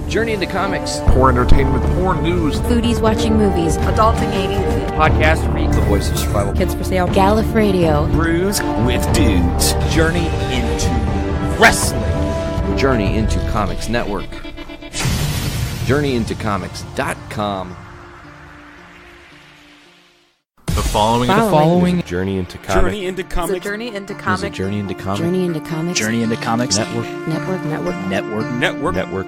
Journey into Comics, poor entertainment, poor news, foodies watching movies, adulting 80s, Podcastrophe, the voice of survival, Kids for Sale, Gallif Radio, Brews with Dudes, Journey into Wrestling, Journey into Comics Network, JourneyIntoComics.com. The following is a Journey into Comics. Journey into Comics. It's a Journey into Comics. Journey into Comics. Journey into Comics. Journey into Comics. Network.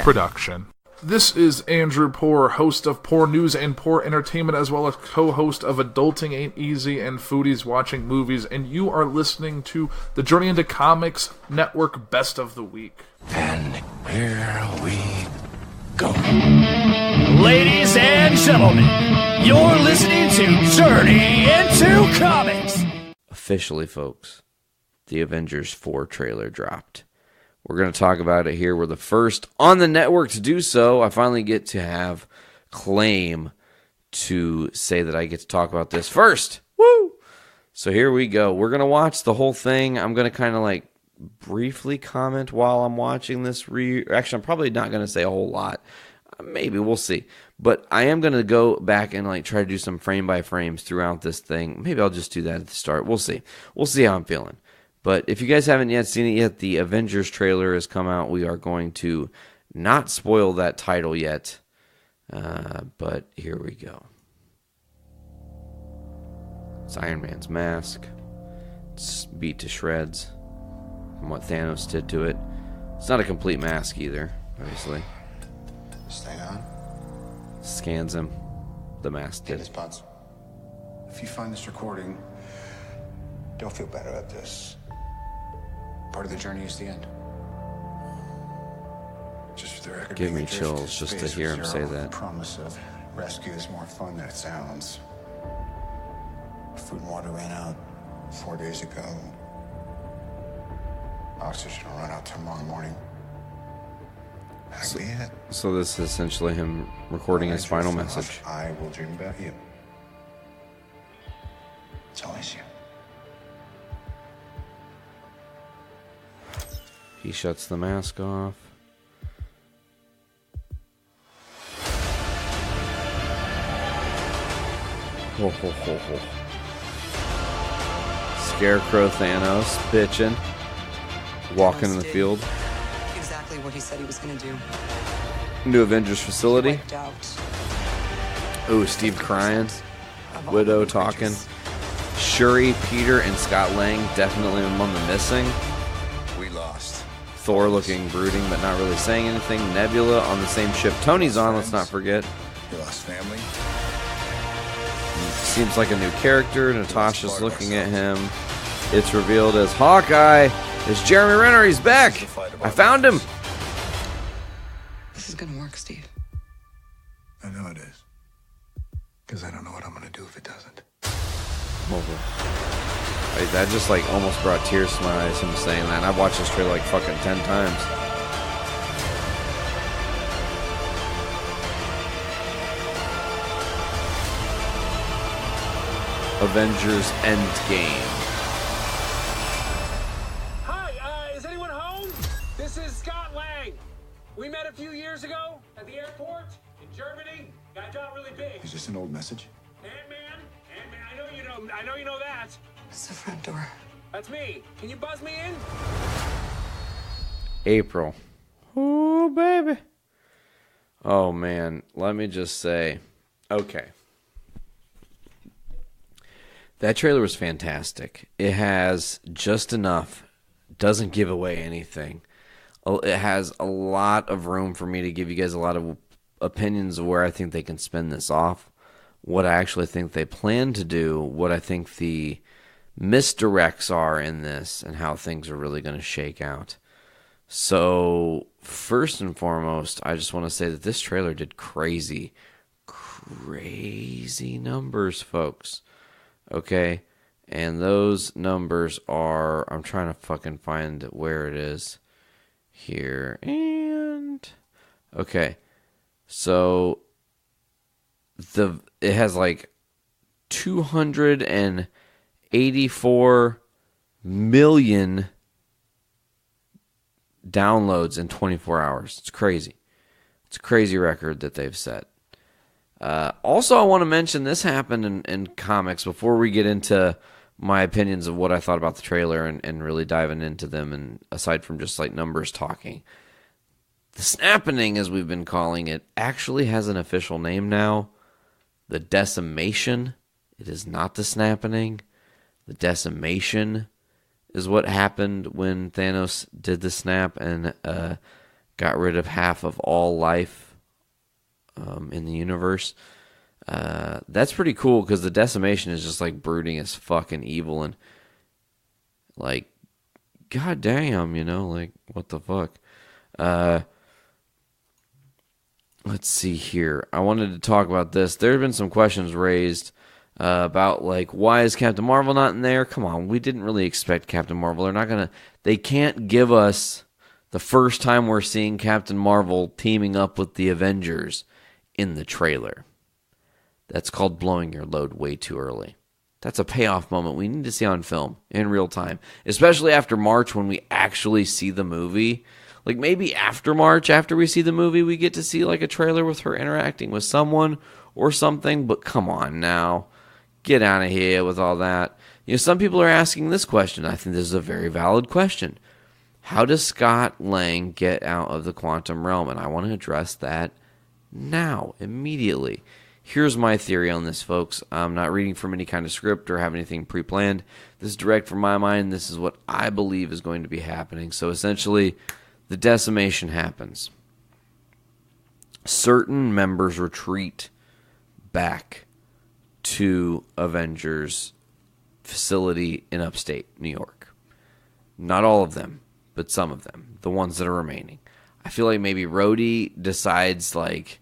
Production. This is Andrew Puhr, host of Poor News and Poor Entertainment, as well as co-host of Adulting Ain't Easy and Foodies Watching Movies, and you are listening to the Journey into Comics Network Best of the Week. And here we go. Ladies and gentlemen, you're listening to Journey into Comics. Officially, folks, the Avengers 4 trailer dropped. We're going to talk about it here. We're the first on the network to do so. I finally get to have claim to say that I get to talk about this first. Woo! So here we go. We're going to watch the whole thing. I'm going to kind of like briefly comment while I'm watching this. Actually, I'm probably not going to say a whole lot. Maybe, we'll see. But I am going to go back and like try to do some frame by frames throughout this thing. Maybe I'll just do that at the start. We'll see. We'll see how I'm feeling. But if you guys haven't yet seen it yet, the Avengers trailer has come out. We are going to not spoil that title yet. But here we go. It's Iron Man's mask. It's beat to shreds from what Thanos did to it. It's not a complete mask either, obviously. Stay on. Scans him. The mask did. Spots. If you find this recording, don't feel better at this. Part of the journey is the end. Just for the record, give me chills just to hear him say that. The promise of rescue is more fun than it sounds. Food and water ran out 4 days ago. Oxygen will run out tomorrow morning. So this is essentially him recording his final message. I will dream about you. It's always you. He shuts the mask off. Ho, ho, ho, ho. Scarecrow Thanos bitching, walking in the field. Exactly what he said he was going to do. New Avengers facility. Ooh, Steve crying. Widow talking. Shuri, Peter, and Scott Lang definitely among the missing. We lost. Thor looking brooding but not really saying anything. Nebula on the same ship Tony's on, let's not forget. You lost family. Seems like a new character. Natasha's looking at him. It's revealed as Hawkeye. It's Jeremy Renner, he's back. I found him. This is going to work, Steve. I know it is. Because I don't know what I'm going to do if it doesn't. Wait, that just like almost brought tears to my eyes, him saying that. I've watched this trailer like fucking 10 times. Avengers Endgame. Hi, is anyone home? This is Scott Lang. We met a few years ago at the airport in Germany. Got really big. Is this an old message? Ant-Man, I know you know that. It's the front door. That's me. Can you buzz me in? April. Oh, baby. Oh, man. Let me just say. Okay. That trailer was fantastic. It has just enough. Doesn't give away anything. It has a lot of room for me to give you guys a lot of opinions of where I think they can spin this off. What I actually think they plan to do. What I think the misdirects are in this. And how things are really going to shake out. So, first and foremost, I just want to say that this trailer did crazy numbers, folks. Okay, and those numbers are, I'm trying to fucking find where it is here, and, okay, so, it has like 284 million downloads in 24 hours, it's crazy. It's a crazy record that they've set. Also, I want to mention this happened in comics before we get into my opinions of what I thought about the trailer and really diving into them, and aside from just like numbers talking. The Snappening, as we've been calling it, actually has an official name now. The Decimation. It is not the Snappening. The Decimation is what happened when Thanos did the snap and got rid of half of all life in the universe. That's pretty cool because the Decimation is just like brooding as fucking evil and like, goddamn, like what the fuck. Let's see here. I wanted to talk about this. There have been some questions raised about like, why is Captain Marvel not in there? Come on, we didn't really expect Captain Marvel. They can't give us the first time we're seeing Captain Marvel teaming up with the Avengers in the trailer. That's called blowing your load way too early. That's a payoff moment we need to see on film in real time, especially after March when we actually see the movie. Like maybe after March, after we see the movie, we get to see like a trailer with her interacting with someone or something. But come on now, get out of here with all that. Some people are asking this question. I think this is a very valid question. How does Scott Lang get out of the quantum realm? And I want to address that now, immediately. Here's my theory on this, folks. I'm not reading from any kind of script or have anything pre-planned. This is direct from my mind. This is what I believe is going to be happening. So essentially, the decimation happens. Certain members retreat back to Avengers facility in upstate New York. Not all of them, but some of them. The ones that are remaining. I feel like maybe Rhodey decides like,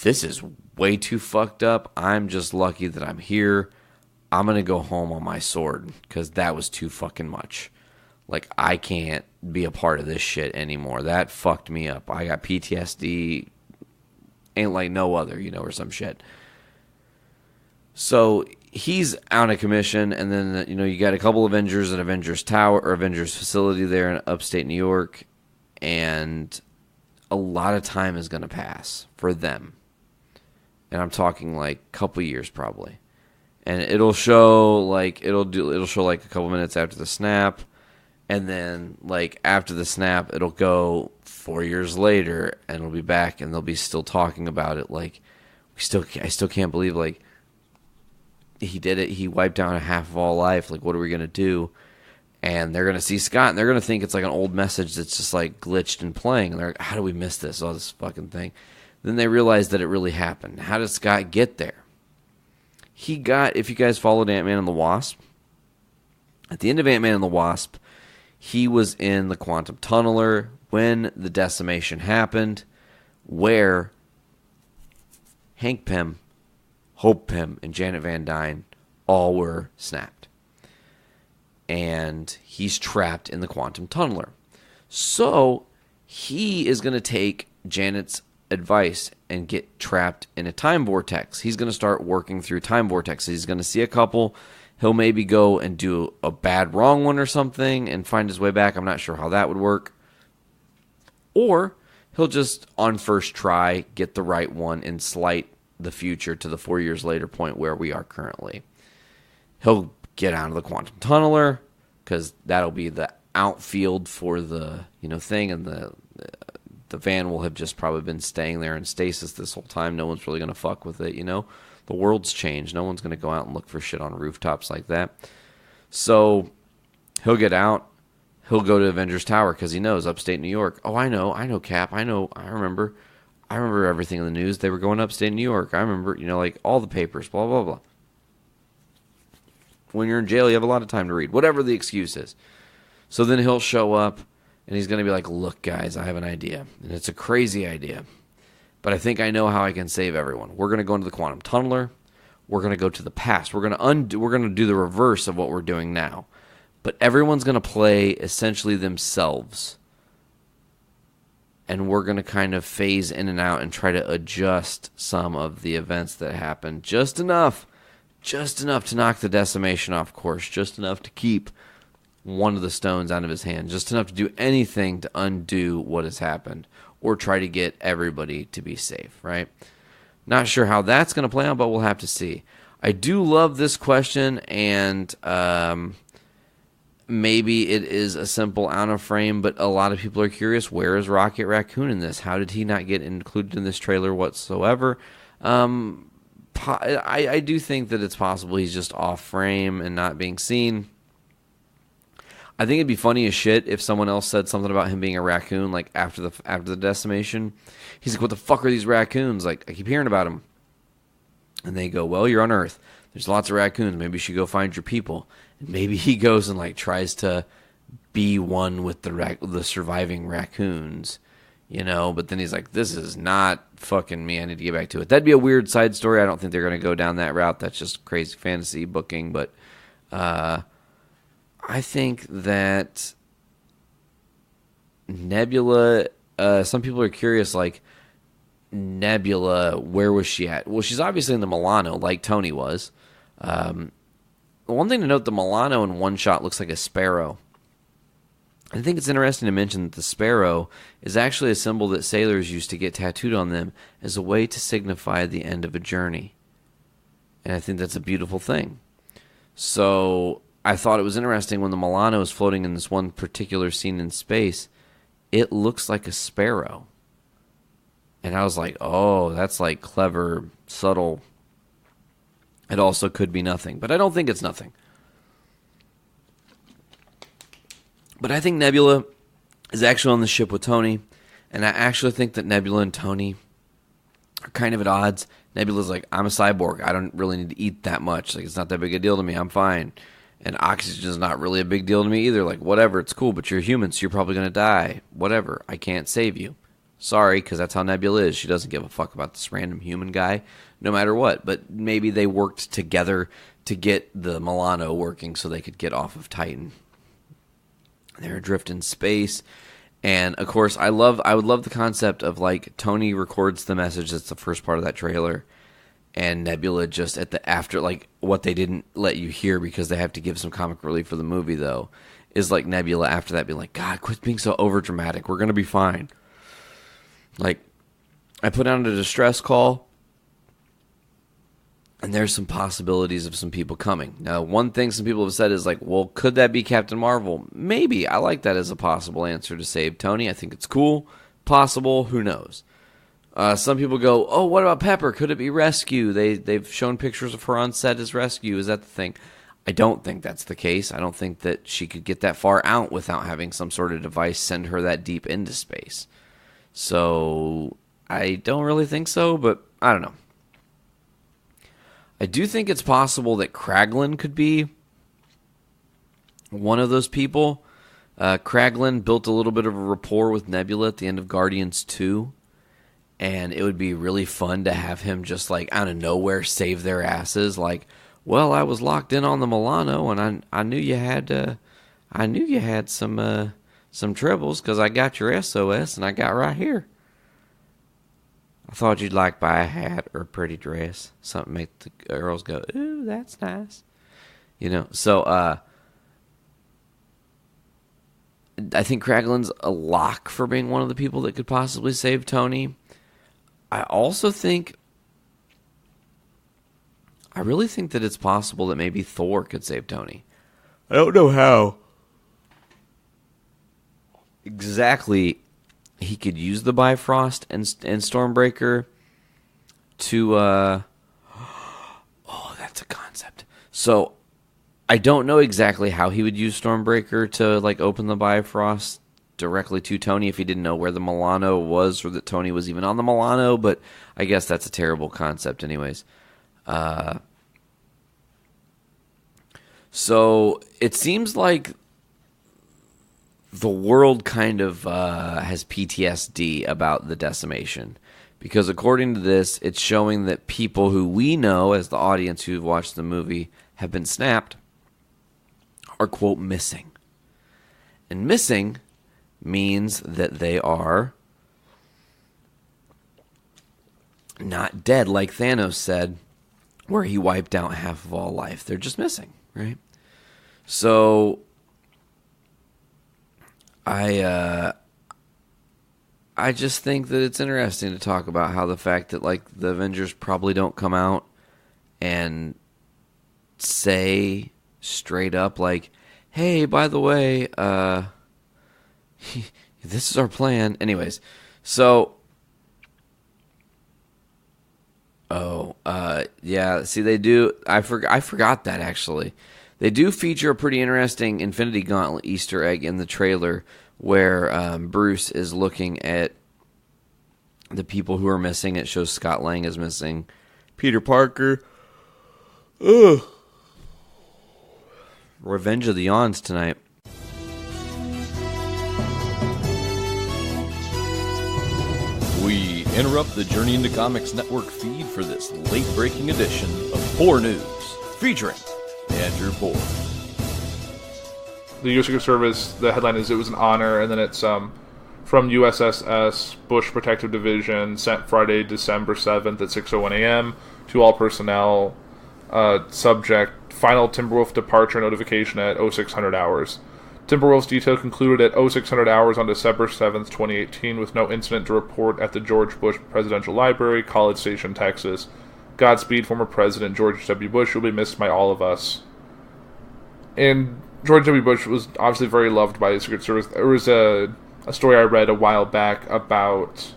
this is way too fucked up. I'm just lucky that I'm here. I'm going to go home on my sword because that was too fucking much. Like, I can't be a part of this shit anymore. That fucked me up. I got PTSD. Ain't like no other, or some shit. So he's out of commission, and then, you got a couple Avengers at Avengers Tower or Avengers facility there in upstate New York, and a lot of time is going to pass for them. And I'm talking like a couple years probably. And it'll show like it'll show like a couple minutes after the snap, and then like after the snap it'll go 4 years later and it'll be back and they'll be still talking about it like I still can't believe like he did it. He wiped out half of all life. Like, what are we going to do? And they're going to see Scott, and they're going to think it's like an old message that's just like glitched and playing. And they're like, how do we miss this? Oh, this fucking thing. Then they realize that it really happened. How did Scott get there? If you guys followed Ant-Man and the Wasp, at the end of Ant-Man and the Wasp, he was in the quantum tunneler when the decimation happened, where Hank Pym, Hope Pym, and Janet Van Dyne all were snapped. And he's trapped in the quantum tunneler. So he is going to take Janet's advice and get trapped in a time vortex. He's going to start working through time vortexes. He's going to see a couple. He'll maybe go and do a bad wrong one or something and find his way back. I'm not sure how that would work. Or he'll just, on first try, get the right one and slight the future to the 4 years later point where we are currently. He'll get out of the quantum tunneler because that'll be the outfield for the thing, and the van will have just probably been staying there in stasis this whole time. No one's really going to fuck with it, The world's changed. No one's going to go out and look for shit on rooftops like that. So he'll get out. He'll go to Avengers Tower because he knows upstate New York. Oh, I know, Cap. I remember everything in the news. They were going upstate New York. I remember, like all the papers, blah, blah, blah. When you're in jail, you have a lot of time to read, whatever the excuse is. So then he'll show up, and he's going to be like, look, guys, I have an idea. And it's a crazy idea. But I think I know how I can save everyone. We're going to go into the quantum tunneler. We're going to go to the past. We're going to do the reverse of what we're doing now. But everyone's going to play essentially themselves. And we're going to kind of phase in and out and try to adjust some of the events that happen. Just enough to knock the decimation off course. Just enough to keep one of the stones out of his hand, just enough to do anything to undo what has happened or try to get everybody to be safe, right? Not sure how that's going to play out, but we'll have to see. I do love this question, and maybe it is a simple out of frame, but a lot of people are curious, where is Rocket Raccoon in this? How did he not get included in this trailer whatsoever? I do think that it's possible he's just off frame and not being seen. I think it'd be funny as shit if someone else said something about him being a raccoon, like after the decimation. He's like, what the fuck are these raccoons? Like, I keep hearing about them. And they go, well, you're on Earth. There's lots of raccoons. Maybe you should go find your people. And maybe he goes and like tries to be one with the surviving raccoons, you know. But then he's like, this is not fucking me. I need to get back to it. That'd be a weird side story. I don't think they're going to go down that route. That's just crazy fantasy booking. But I think that Nebula, some people are curious, like, Nebula, where was she at? Well, she's obviously in the Milano, like Tony was. One thing to note, the Milano in one shot looks like a sparrow. I think it's interesting to mention that the sparrow is actually a symbol that sailors used to get tattooed on them as a way to signify the end of a journey. And I think that's a beautiful thing. So I thought it was interesting when the Milano is floating in this one particular scene in space, it looks like a sparrow. And I was like, oh, that's like clever, subtle. It also could be nothing, but I don't think it's nothing. But I think Nebula is actually on the ship with Tony, and I actually think that Nebula and Tony are kind of at odds. Nebula's like, I'm a cyborg. I don't really need to eat that much. Like, it's not that big a deal to me. I'm fine. And oxygen is not really a big deal to me either. Like, whatever, it's cool, but you're a human, so you're probably going to die. Whatever, I can't save you. Sorry, because that's how Nebula is. She doesn't give a fuck about this random human guy, no matter what. But maybe they worked together to get the Milano working so they could get off of Titan. They're adrift in space. And, of course, I would love the concept of, like, Tony records the message that's the first part of that trailer, and Nebula just at the after, like, what they didn't let you hear because they have to give some comic relief for the movie, though, is, like, Nebula after that being like, God, quit being so overdramatic. We're going to be fine. Like, I put out a distress call, and there's some possibilities of some people coming. Now, one thing some people have said is like, well, could that be Captain Marvel? Maybe. I like that as a possible answer to save Tony. I think it's cool. Possible. Who knows? Some people go, oh, what about Pepper? Could it be Rescue? They've shown pictures of her on set as Rescue. Is that the thing? I don't think that's the case. I don't think that she could get that far out without having some sort of device send her that deep into space. So I don't really think so, but I don't know. I do think it's possible that Kraglin could be one of those people. Kraglin built a little bit of a rapport with Nebula at the end of Guardians 2, and it would be really fun to have him just like out of nowhere save their asses. Like, well, I was locked in on the Milano, and I knew you had some troubles because I got your SOS and I got right here. I thought you'd like buy a hat or a pretty dress. Something make the girls go, ooh, that's nice. You know, so I think Kraglin's a lock for being one of the people that could possibly save Tony. I really think that it's possible that maybe Thor could save Tony. I don't know how exactly he could use the Bifrost and Stormbreaker to oh, that's a concept. So I don't know exactly how he would use Stormbreaker to like open the Bifrost directly to Tony if he didn't know where the Milano was or that Tony was even on the Milano, but I guess that's a terrible concept anyways. So it seems like the world kind of has PTSD about the decimation. Because according to this, it's showing that people who we know as the audience who've watched the movie have been snapped are, quote, missing. And missing means that they are not dead, like Thanos said, where he wiped out half of all life. They're just missing, right? So I just think that it's interesting to talk about how the fact that like the Avengers probably don't come out and say straight up like, hey, by the way, this is our plan. Anyways, so yeah, see they do I forgot that actually. They do feature a pretty interesting Infinity Gauntlet Easter egg in the trailer where Bruce is looking at the people who are missing. It shows Scott Lang is missing. Peter Parker. Ugh. Revenge of the Yawns tonight. We interrupt the Journey into Comics Network feed for this late-breaking edition of Poor News, featuring Andrew Poor. The U.S. Secret Service, the headline is, it was an honor, and then it's from USSS Bush Protective Division, sent Friday, December 7th at 6:01 a.m. to all personnel. Subject, final Timberwolf departure notification at 0600 hours. Timberwolf's detail concluded at 0600 hours on December 7th, 2018, with no incident to report at the George Bush Presidential Library, College Station, Texas. Godspeed, former President George W. Bush. You'll be missed by all of us. And George W. Bush was obviously very loved by the Secret Service. There was a story I read a while back about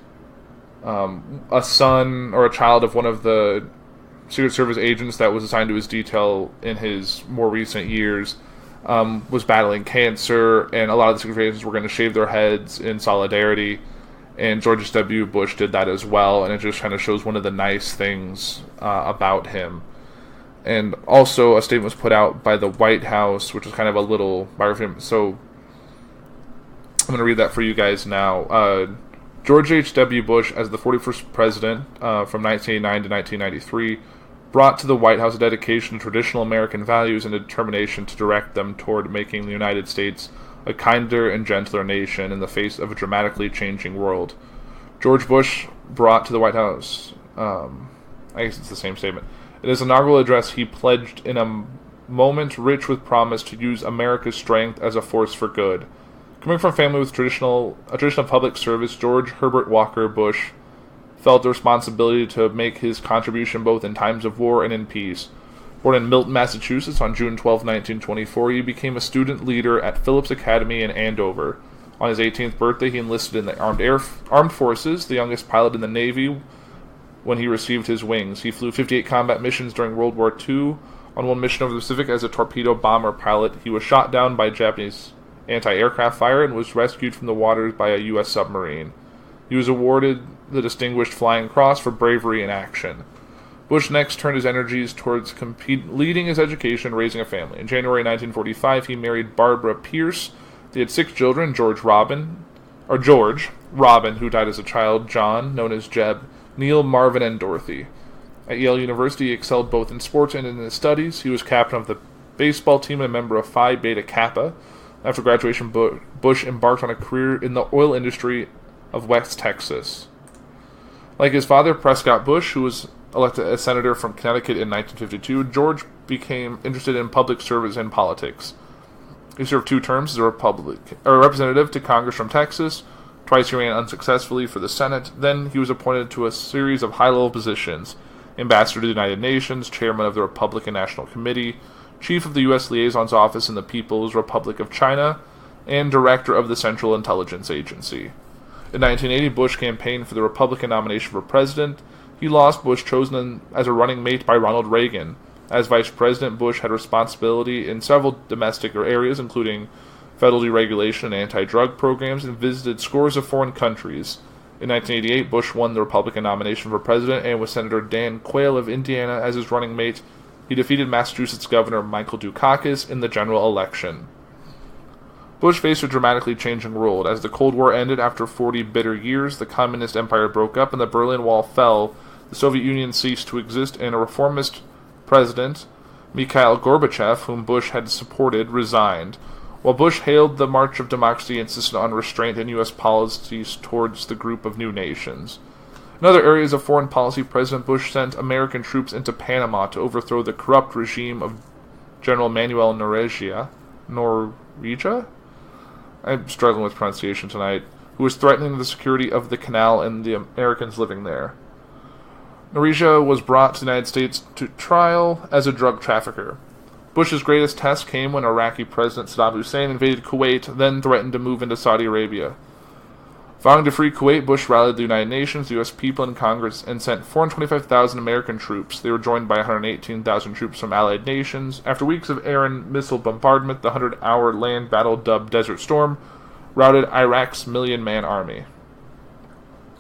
a son or a child of one of the Secret Service agents that was assigned to his detail in his more recent years was battling cancer, and a lot of the Secret Service agents were going to shave their heads in solidarity, and George W. Bush did that as well, and it just kind of shows one of the nice things about him. And also, a statement was put out by the White House, which is kind of a little biography. So, I'm going to read that for you guys now. George H.W. Bush, as the 41st president from 1989 to 1993, brought to the White House a dedication to traditional American values and a determination to direct them toward making the United States a kinder and gentler nation in the face of a dramatically changing world. George Bush brought to the White House, I guess it's the same statement. In his inaugural address, he pledged in a moment rich with promise to use America's strength as a force for good. Coming from a family with a tradition of public service, George Herbert Walker Bush felt the responsibility to make his contribution both in times of war and in peace. Born in Milton, Massachusetts on June 12, 1924, he became a student leader at Phillips Academy in Andover. On his 18th birthday, he enlisted in the Armed Forces, the youngest pilot in the Navy, when he received his wings. He flew 58 combat missions during World War II. On one mission over the Pacific as a torpedo bomber pilot, he was shot down by Japanese anti-aircraft fire and was rescued from the waters by a U.S. submarine. He was awarded the Distinguished Flying Cross for bravery in action. Bush next turned his energies towards leading his education and raising a family. In January 1945, he married Barbara Pierce. They had 6 children, George Robin, who died as a child, John, known as Jeb, Neil, Marvin, and Dorothy. At Yale University, he excelled both in sports and in his studies. He was captain of the baseball team and a member of Phi Beta Kappa. After graduation, Bush embarked on a career in the oil industry of West Texas. Like his father, Prescott Bush, who was elected as senator from Connecticut in 1952, George became interested in public service and politics. He served 2 terms as a representative to Congress from Texas. Twice he ran unsuccessfully for the Senate. Then he was appointed to a series of high-level positions: ambassador to the United Nations, chairman of the Republican National Committee, chief of the U.S. Liaison's Office in the People's Republic of China, and director of the Central Intelligence Agency. In 1980, Bush campaigned for the Republican nomination for president. He lost. Bush chosen as a running mate by Ronald Reagan. As vice president, Bush had responsibility in several domestic areas, including federal deregulation and anti-drug programs, and visited scores of foreign countries. In 1988, Bush won the Republican nomination for president, and with Senator Dan Quayle of Indiana as his running mate, he defeated Massachusetts Governor Michael Dukakis in the general election. Bush faced a dramatically changing world. As the Cold War ended after 40 bitter years, the Communist Empire broke up and the Berlin Wall fell, the Soviet Union ceased to exist, and a reformist president, Mikhail Gorbachev, whom Bush had supported, resigned. While Bush hailed the march of democracy, he insisted on restraint in U.S. policies towards the group of new nations. In other areas of foreign policy, President Bush sent American troops into Panama to overthrow the corrupt regime of General Manuel Noriega. I'm struggling with pronunciation tonight, who was threatening the security of the canal and the Americans living there. Norija was brought to the United States to trial as a drug trafficker. Bush's greatest test came when Iraqi President Saddam Hussein invaded Kuwait, then threatened to move into Saudi Arabia. Vowing to free Kuwait, Bush rallied the United Nations, the U.S. people, and Congress, and sent 425,000 American troops. They were joined by 118,000 troops from allied nations. After weeks of air and missile bombardment, the 100-hour land battle dubbed Desert Storm routed Iraq's million-man army.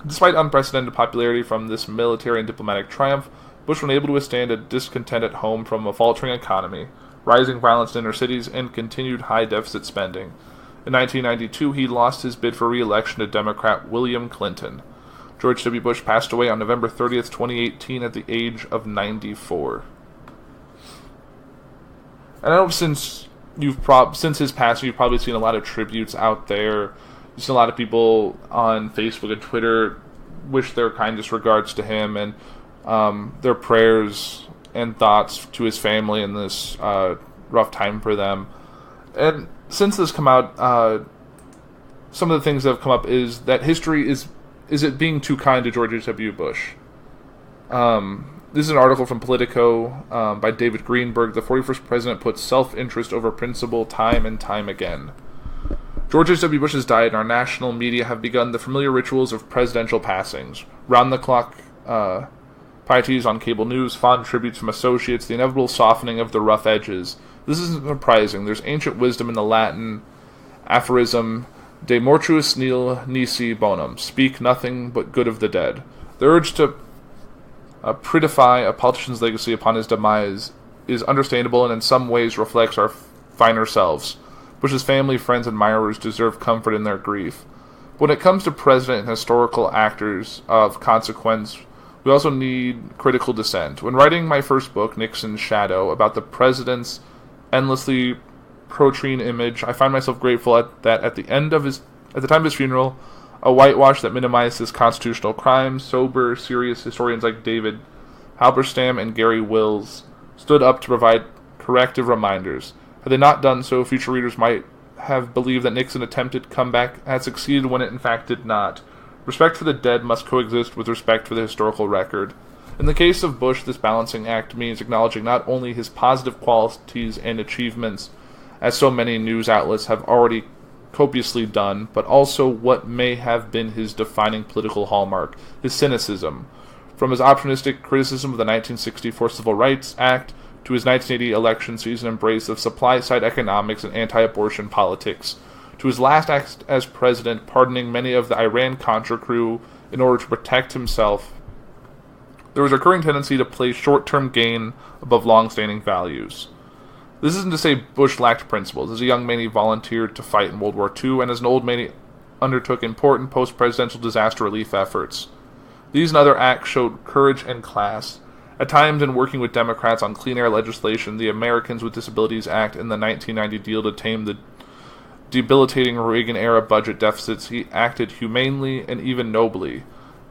Despite unprecedented popularity from this military and diplomatic triumph, Bush was unable to withstand a discontent at home from a faltering economy, rising violence in inner cities, and continued high deficit spending. In 1992, he lost his bid for re-election to Democrat William Clinton. George W. Bush passed away on November 30th, 2018 at the age of 94. And I know since his passing, you've probably seen a lot of tributes out there. You've seen a lot of people on Facebook and Twitter wish their kindest regards to him and their prayers and thoughts to his family in this rough time for them. And since this come out, some of the things that have come up is that history is it being too kind to George W. Bush. This is an article from Politico by David Greenberg. The 41st president put self-interest over principle time and time again. George W. Bush has died, and our national media have begun the familiar rituals of presidential passings. Round-the-clock pieties on cable news, fond tributes from associates, the inevitable softening of the rough edges. This isn't surprising. There's ancient wisdom in the Latin aphorism, De mortuis nil nisi bonum, speak nothing but good of the dead. The urge to prettify a politician's legacy upon his demise is understandable and in some ways reflects our finer selves. Bush's family, friends, and admirers deserve comfort in their grief. But when it comes to president and historical actors of consequence, we also need critical dissent. When writing my first book, Nixon's Shadow, about the president's endlessly protrine image, I find myself grateful that at the time of his funeral, a whitewash that minimized his constitutional crimes, sober, serious historians like David Halberstam and Gary Wills stood up to provide corrective reminders. Had they not done so, future readers might have believed that Nixon's attempted comeback had succeeded when it in fact did not. Respect for the dead must coexist with respect for the historical record. In the case of Bush, this balancing act means acknowledging not only his positive qualities and achievements, as so many news outlets have already copiously done, but also what may have been his defining political hallmark, his cynicism. From his opportunistic criticism of the 1964 Civil Rights Act to his 1980 election season embrace of supply-side economics and anti-abortion politics, to his last act as president, pardoning many of the Iran-Contra crew in order to protect himself, there was a recurring tendency to place short-term gain above long-standing values. This isn't to say Bush lacked principles. As a young man, he volunteered to fight in World War II, and as an old man, he undertook important post-presidential disaster relief efforts. These and other acts showed courage and class. At times, in working with Democrats on clean air legislation, the Americans with Disabilities Act, and the 1990 deal to tame the debilitating Reagan-era budget deficits, he acted humanely and even nobly.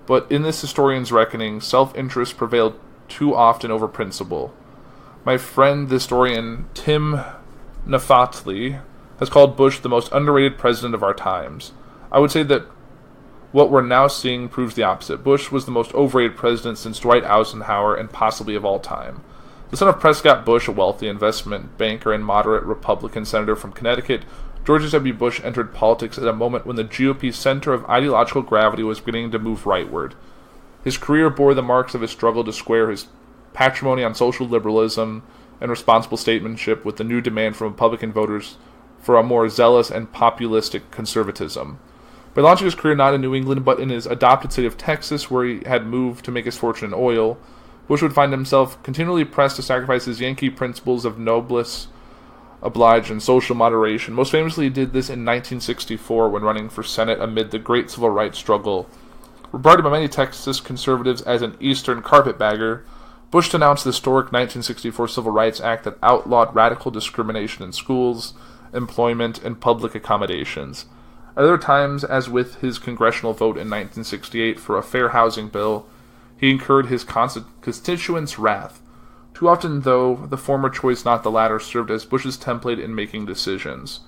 But in this historian's reckoning, self-interest prevailed too often over principle. My friend, the historian Tim Nafatli, has called Bush the most underrated president of our times. I would say that what we're now seeing proves the opposite. Bush was the most overrated president since Dwight Eisenhower and possibly of all time. The son of Prescott Bush, a wealthy investment banker and moderate Republican senator from Connecticut, George W. Bush entered politics at a moment when the GOP's center of ideological gravity was beginning to move rightward. His career bore the marks of his struggle to square his patrimony on social liberalism and responsible statesmanship with the new demand from Republican voters for a more zealous and populistic conservatism. By launching his career not in New England but in his adopted state of Texas, where he had moved to make his fortune in oil, Bush would find himself continually pressed to sacrifice his Yankee principles of noblesse oblige and social moderation. Most famously, he did this in 1964 when running for Senate amid the great civil rights struggle. Regarded by many Texas conservatives as an Eastern carpetbagger, Bush denounced the historic 1964 Civil Rights Act that outlawed radical discrimination in schools, employment, and public accommodations. At other times, as with his congressional vote in 1968 for a fair housing bill, he incurred his constituents' wrath. Too often, though, the former choice, not the latter, served as Bush's template in making decisions.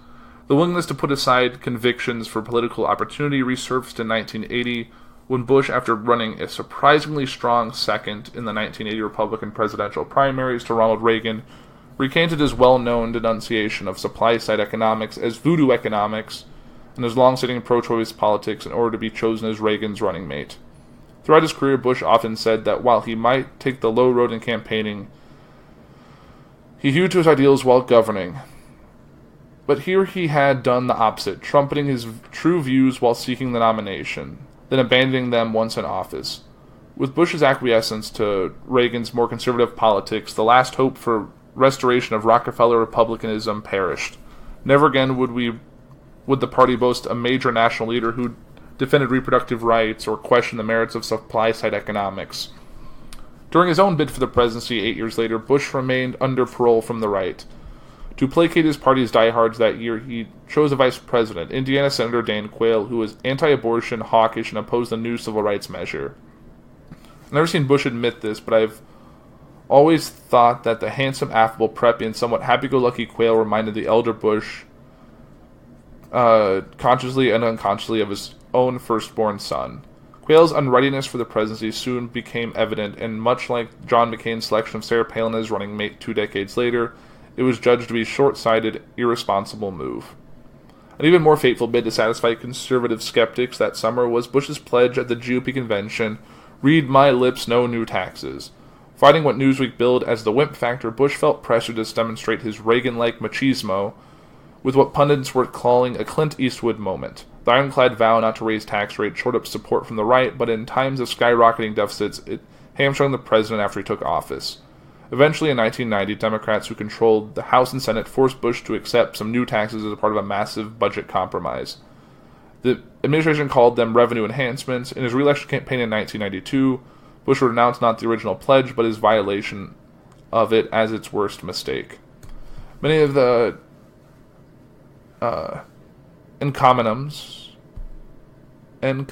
The willingness to put aside convictions for political opportunity resurfaced in 1980 when Bush, after running a surprisingly strong second in the 1980 Republican presidential primaries to Ronald Reagan, recanted his well-known denunciation of supply-side economics as voodoo economics and his long-sitting pro-choice politics in order to be chosen as Reagan's running mate. Throughout his career, Bush often said that while he might take the low road in campaigning, he hewed to his ideals while governing. But here he had done the opposite, trumpeting his true views while seeking the nomination, then abandoning them once in office. With Bush's acquiescence to Reagan's more conservative politics, the last hope for restoration of Rockefeller republicanism perished. Never again would the party boast a major national leader who defended reproductive rights or questioned the merits of supply-side economics. During his own bid for the presidency 8 years later, Bush remained under parole from the right. To placate his party's diehards that year, he chose a vice president, Indiana Senator Dan Quayle, who was anti-abortion, hawkish, and opposed the new civil rights measure. I've never seen Bush admit this, but I've always thought that the handsome, affable, preppy, and somewhat happy-go-lucky Quayle reminded the elder Bush consciously and unconsciously of his own firstborn son. Quayle's unreadiness for the presidency soon became evident, and much like John McCain's selection of Sarah Palin as running mate 2 decades later, it was judged to be a short-sighted, irresponsible move. An even more fateful bid to satisfy conservative skeptics that summer was Bush's pledge at the GOP convention, "Read my lips, no new taxes." Fighting what Newsweek billed as the wimp factor, Bush felt pressure to demonstrate his Reagan-like machismo with what pundits were calling a Clint Eastwood moment. The ironclad vow not to raise tax rates shored up support from the right, but in times of skyrocketing deficits, it hamstrung the president after he took office. Eventually, in 1990, Democrats who controlled the House and Senate forced Bush to accept some new taxes as a part of a massive budget compromise. The administration called them revenue enhancements. In his re-election campaign in 1992, Bush would announce not the original pledge, but his violation of it as its worst mistake. Many of the encomiums, I'm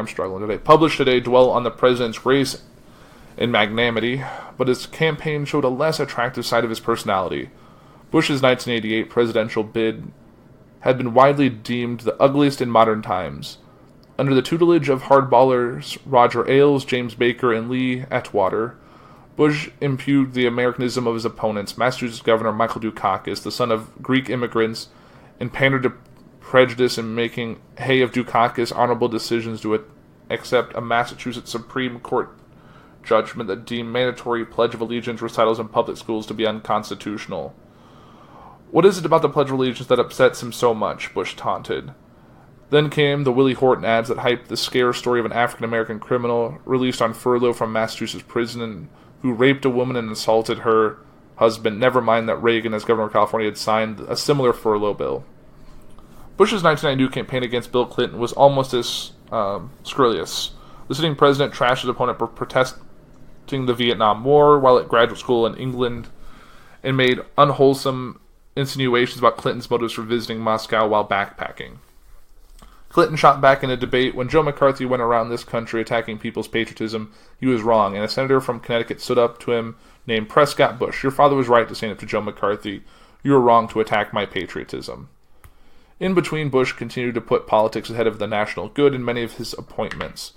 struggling today, published today dwell on the president's grace and magnanimity, but his campaign showed a less attractive side of his personality. Bush's 1988 presidential bid had been widely deemed the ugliest in modern times. Under the tutelage of hardballers Roger Ailes, James Baker, and Lee Atwater, Bush impugned the Americanism of his opponents, Massachusetts Governor Michael Dukakis, the son of Greek immigrants, and pandered to prejudice in making hay of Dukakis' honorable decisions to accept a Massachusetts Supreme Court judgment that deemed mandatory Pledge of Allegiance recitals in public schools to be unconstitutional. "What is it about the Pledge of Allegiance that upsets him so much?" Bush taunted. Then came the Willie Horton ads that hyped the scare story of an African-American criminal released on furlough from Massachusetts prison who raped a woman and assaulted her husband, never mind that Reagan, as governor of California, had signed a similar furlough bill. Bush's 1992 campaign against Bill Clinton was almost as scurrilous. The sitting president trashed his opponent for protesting the Vietnam War while at graduate school in England and made unwholesome insinuations about Clinton's motives for visiting Moscow while backpacking. Clinton shot back in a debate when Joe McCarthy went around this country attacking people's patriotism. He was wrong, and a senator from Connecticut stood up to him named Prescott Bush. "Your father was right to stand up to Joe McCarthy. You were wrong to attack my patriotism." In between, Bush continued to put politics ahead of the national good in many of his appointments.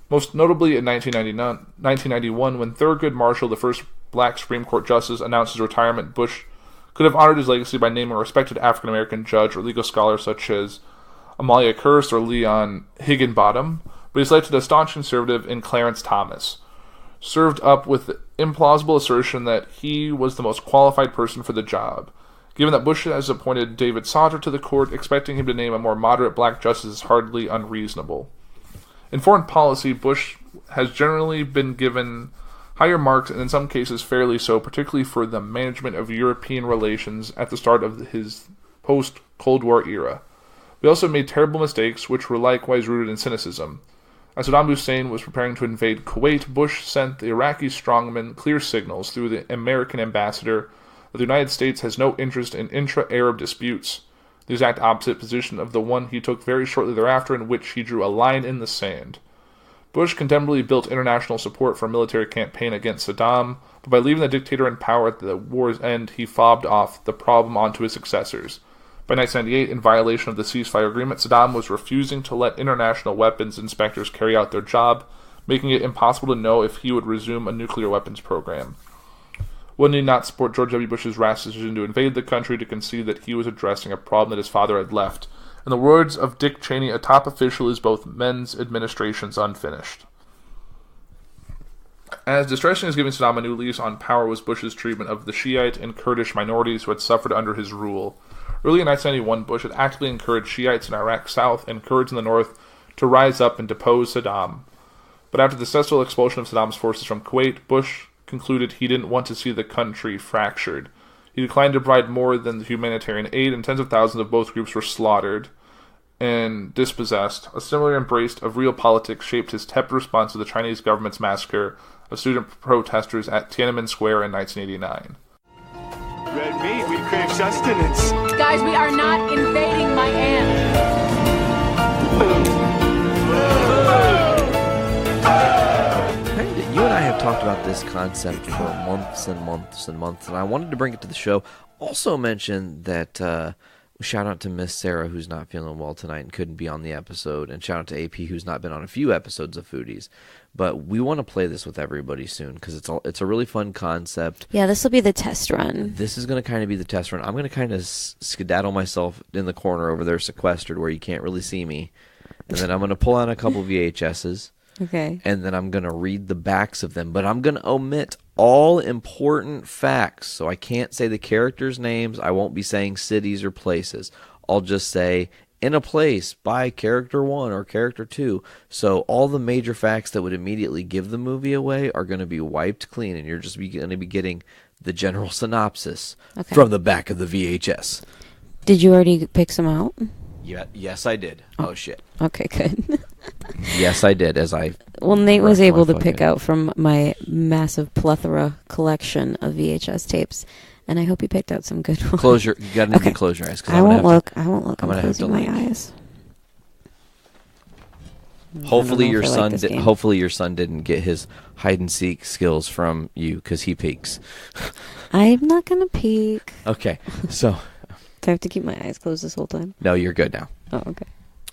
Most notably in 1991, when Thurgood Marshall, the first black Supreme Court justice, announced his retirement, Bush could have honored his legacy by naming a respected African-American judge or legal scholar such as Amalia Kearse or Leon Higginbottom, but he selected a staunch conservative in Clarence Thomas, served up with the implausible assertion that he was the most qualified person for the job. Given that Bush has appointed David Sauter to the court, expecting him to name a more moderate black justice is hardly unreasonable. In foreign policy, Bush has generally been given higher marks, and in some cases fairly so, particularly for the management of European relations at the start of his post-Cold War era. We also made terrible mistakes, which were likewise rooted in cynicism. As Saddam Hussein was preparing to invade Kuwait, Bush sent the Iraqi strongmen clear signals through the American ambassador that the United States has no interest in intra-Arab disputes, the exact opposite position of the one he took very shortly thereafter, in which he drew a line in the sand. Bush contemporarily built international support for a military campaign against Saddam, but by leaving the dictator in power at the war's end, he fobbed off the problem onto his successors. By 1998, in violation of the ceasefire agreement, Saddam was refusing to let international weapons inspectors carry out their job, making it impossible to know if he would resume a nuclear weapons program. One need not support George W. Bush's rash decision to invade the country to concede that he was addressing a problem that his father had left. In the words of Dick Cheney, a top official is both men's administrations unfinished. As distressing as giving Saddam a new lease on power was Bush's treatment of the Shiite and Kurdish minorities who had suffered under his rule. Early in 1991, Bush had actively encouraged Shiites in Iraq South and Kurds in the North to rise up and depose Saddam. But after the successful expulsion of Saddam's forces from Kuwait, Bush concluded he didn't want to see the country fractured. He declined to provide more than the humanitarian aid, and tens of thousands of both groups were slaughtered and dispossessed. A similar embrace of real politics shaped his tepid response to the Chinese government's massacre of student protesters at Tiananmen Square in 1989. Red meat, we crave sustenance. Guys, we are not invading my aunt. You and I have talked about this concept for months and months and months, and I wanted to bring it to the show. Also mention that shout out to Miss Sarah, who's not feeling well tonight and couldn't be on the episode, and shout out to AP, who's not been on a few episodes of Foodies. But we want to play this with everybody soon because it's a really fun concept. Yeah, this will be the test run. This is going to kind of be the test run. I'm going to kind of skedaddle myself in the corner over there, sequestered, where you can't really see me, and then I'm going to pull out a couple VHSs. Okay. And then I'm going to read the backs of them, but I'm going to omit all important facts. So I can't say the characters' names. I won't be saying cities or places. I'll just say, in a place by character 1 or character 2. So all the major facts that would immediately give the movie away are going to be wiped clean, and you're just going to be getting the general synopsis from the back of the VHS. Did you already pick some out? Yeah, yes, I did. Oh shit. Okay, good. Yes, I did. Well, Nate was able to pick out from my massive plethora collection of VHS tapes, and I hope he picked out some good ones. You gotta need to close your eyes. I won't look. I'm closing my eyes. Hopefully your son didn't get his hide and seek skills from you because he peeks. I'm not gonna peek. Okay, so. Do I have to keep my eyes closed this whole time? No, you're good now. Oh, okay.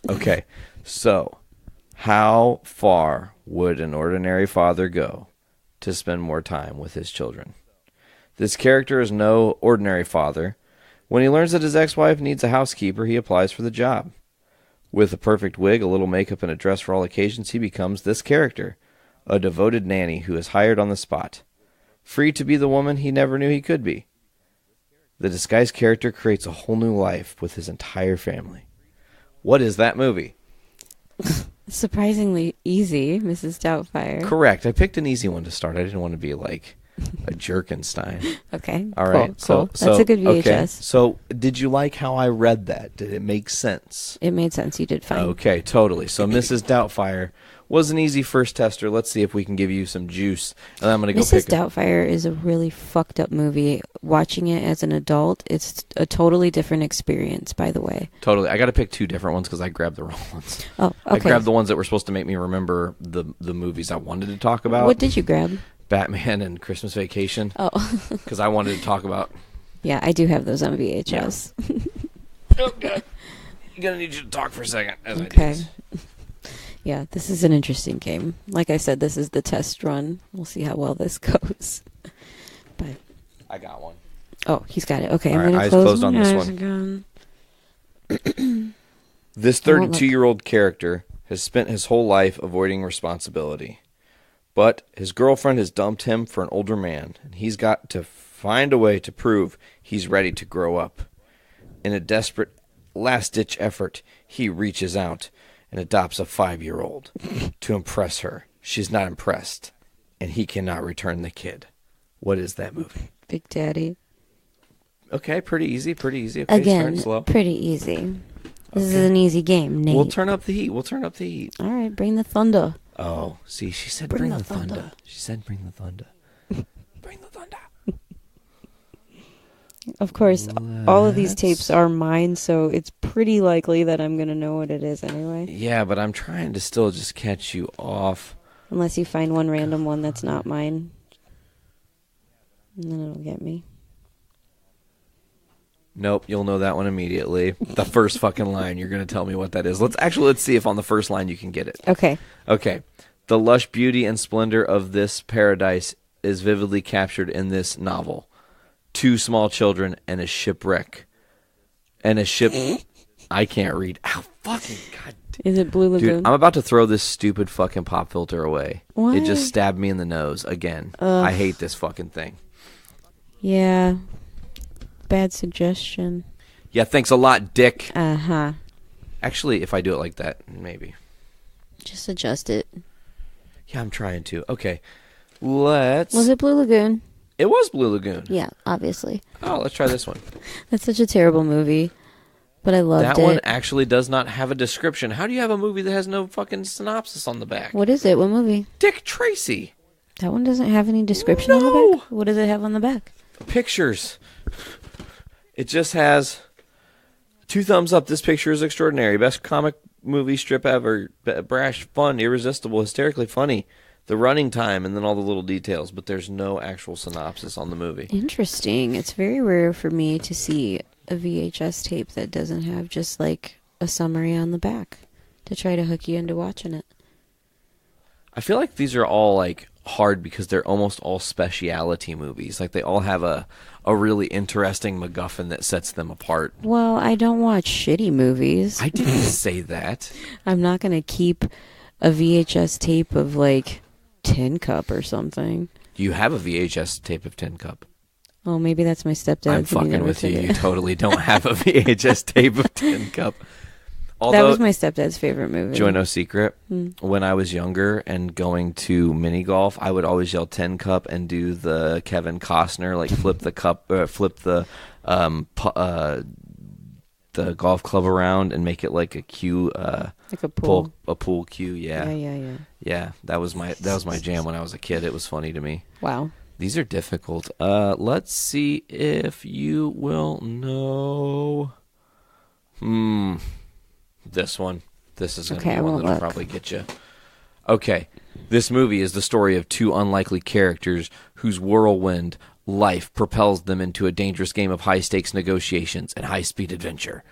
Okay, so how far would an ordinary father go to spend more time with his children? This character is no ordinary father. When he learns that his ex-wife needs a housekeeper, he applies for the job. With a perfect wig, a little makeup, and a dress for all occasions, he becomes this character, a devoted nanny who is hired on the spot, free to be the woman he never knew he could be. The disguised character creates a whole new life with his entire family. What is that movie? Surprisingly easy, Mrs. Doubtfire. Correct. I picked an easy one to start. I didn't want to be like a Jerkenstein. Okay. All right. Cool. That's a good VHS. Okay. So, did you like how I read that? Did it make sense? It made sense. You did fine. Okay, totally. So, Mrs. Doubtfire was an easy first tester. Let's see if we can give you some juice. And I'm going to go Mrs. Doubtfire is a really fucked up movie. Watching it as an adult, it's a totally different experience, by the way. Totally. I got to pick two different ones because I grabbed the wrong ones. Oh, okay. I grabbed the ones that were supposed to make me remember the movies I wanted to talk about. What did you grab? Batman and Christmas Vacation. Oh. Because I wanted to talk about... Yeah, I do have those on VHS. Yeah. Okay. I'm going to need you to talk for a second. Okay. Yeah, this is an interesting game. Like I said, this is the test run. We'll see how well this goes. But I got one. Oh, he's got it. Okay, all I'm right, going to close my on this eyes one. Again. This 32-year-old character has spent his whole life avoiding responsibility. But his girlfriend has dumped him for an older man, and he's got to find a way to prove he's ready to grow up. In a desperate, last-ditch effort, he reaches out and adopts a 5-year-old to impress her. She's not impressed, and he cannot return the kid. What is that movie? Big Daddy. Okay, pretty easy. Okay, again, slow. Pretty ezy. This is an easy game, Nate. We'll turn up the heat. All right, bring the thunder. Oh, see, she said bring the thunder. She said bring the thunder. Bring the thunder. Of course, all of these tapes are mine, so it's pretty likely that I'm going to know what it is anyway. Yeah, but I'm trying to still just catch you off Unless you find one random one that's not mine. And then it'll get me. Nope, you'll know that one immediately. The first fucking line, you're going to tell me what that is. Let's see if on the first line you can get it. Okay. Okay. The lush beauty and splendor of this paradise is vividly captured in this novel. 2 small children and a shipwreck. And a ship... I can't read. Ow, fucking god. Is it Blue Lagoon? Dude, I'm about to throw this stupid fucking pop filter away. What? It just stabbed me in the nose again. Ugh. I hate this fucking thing. Yeah. Bad suggestion. Yeah, thanks a lot, Dick. Uh-huh. Actually, if I do it like that, maybe. Just adjust it. Yeah, I'm trying to. Okay. Let's... Was it Blue Lagoon? It was Blue Lagoon. Yeah, obviously. Oh, let's try this one. That's such a terrible movie. But I loved it. That one actually does not have a description. How do you have a movie that has no fucking synopsis on the back? What is it? What movie? Dick Tracy. That one doesn't have any description on the back? What does it have on the back? Pictures. It just has 2 thumbs up. This picture is extraordinary. Best comic movie strip ever. Brash, fun, irresistible, hysterically funny. The running time, and then all the little details. But there's no actual synopsis on the movie. Interesting. It's very rare for me to see a VHS tape that doesn't have just like a summary on the back to try to hook you into watching it. I feel like these are all like hard because they're almost all speciality movies. Like they all have a really interesting MacGuffin that sets them apart. Well, I don't watch shitty movies. I didn't say that. I'm not going to keep a VHS tape of like Tin Cup or something. You have a VHS tape of Tin Cup. Oh, maybe that's my stepdad. I'm fucking with you. You totally don't have a VHS tape of Tin Cup. Although, that was my stepdad's favorite movie. Joy No Secret. When I was younger and going to mini golf, I would always yell Tin Cup and do the Kevin Costner, like flip the cup, flip the golf club around and make it like a cue, like a pool, a pool cue. Yeah. Yeah. That was my jam when I was a kid. It was funny to me. Wow. These are difficult. Let's see if you will know. This one. This is going to be one that'll probably get you. Okay. This movie is the story of 2 unlikely characters whose whirlwind life propels them into a dangerous game of high-stakes negotiations and high-speed adventure.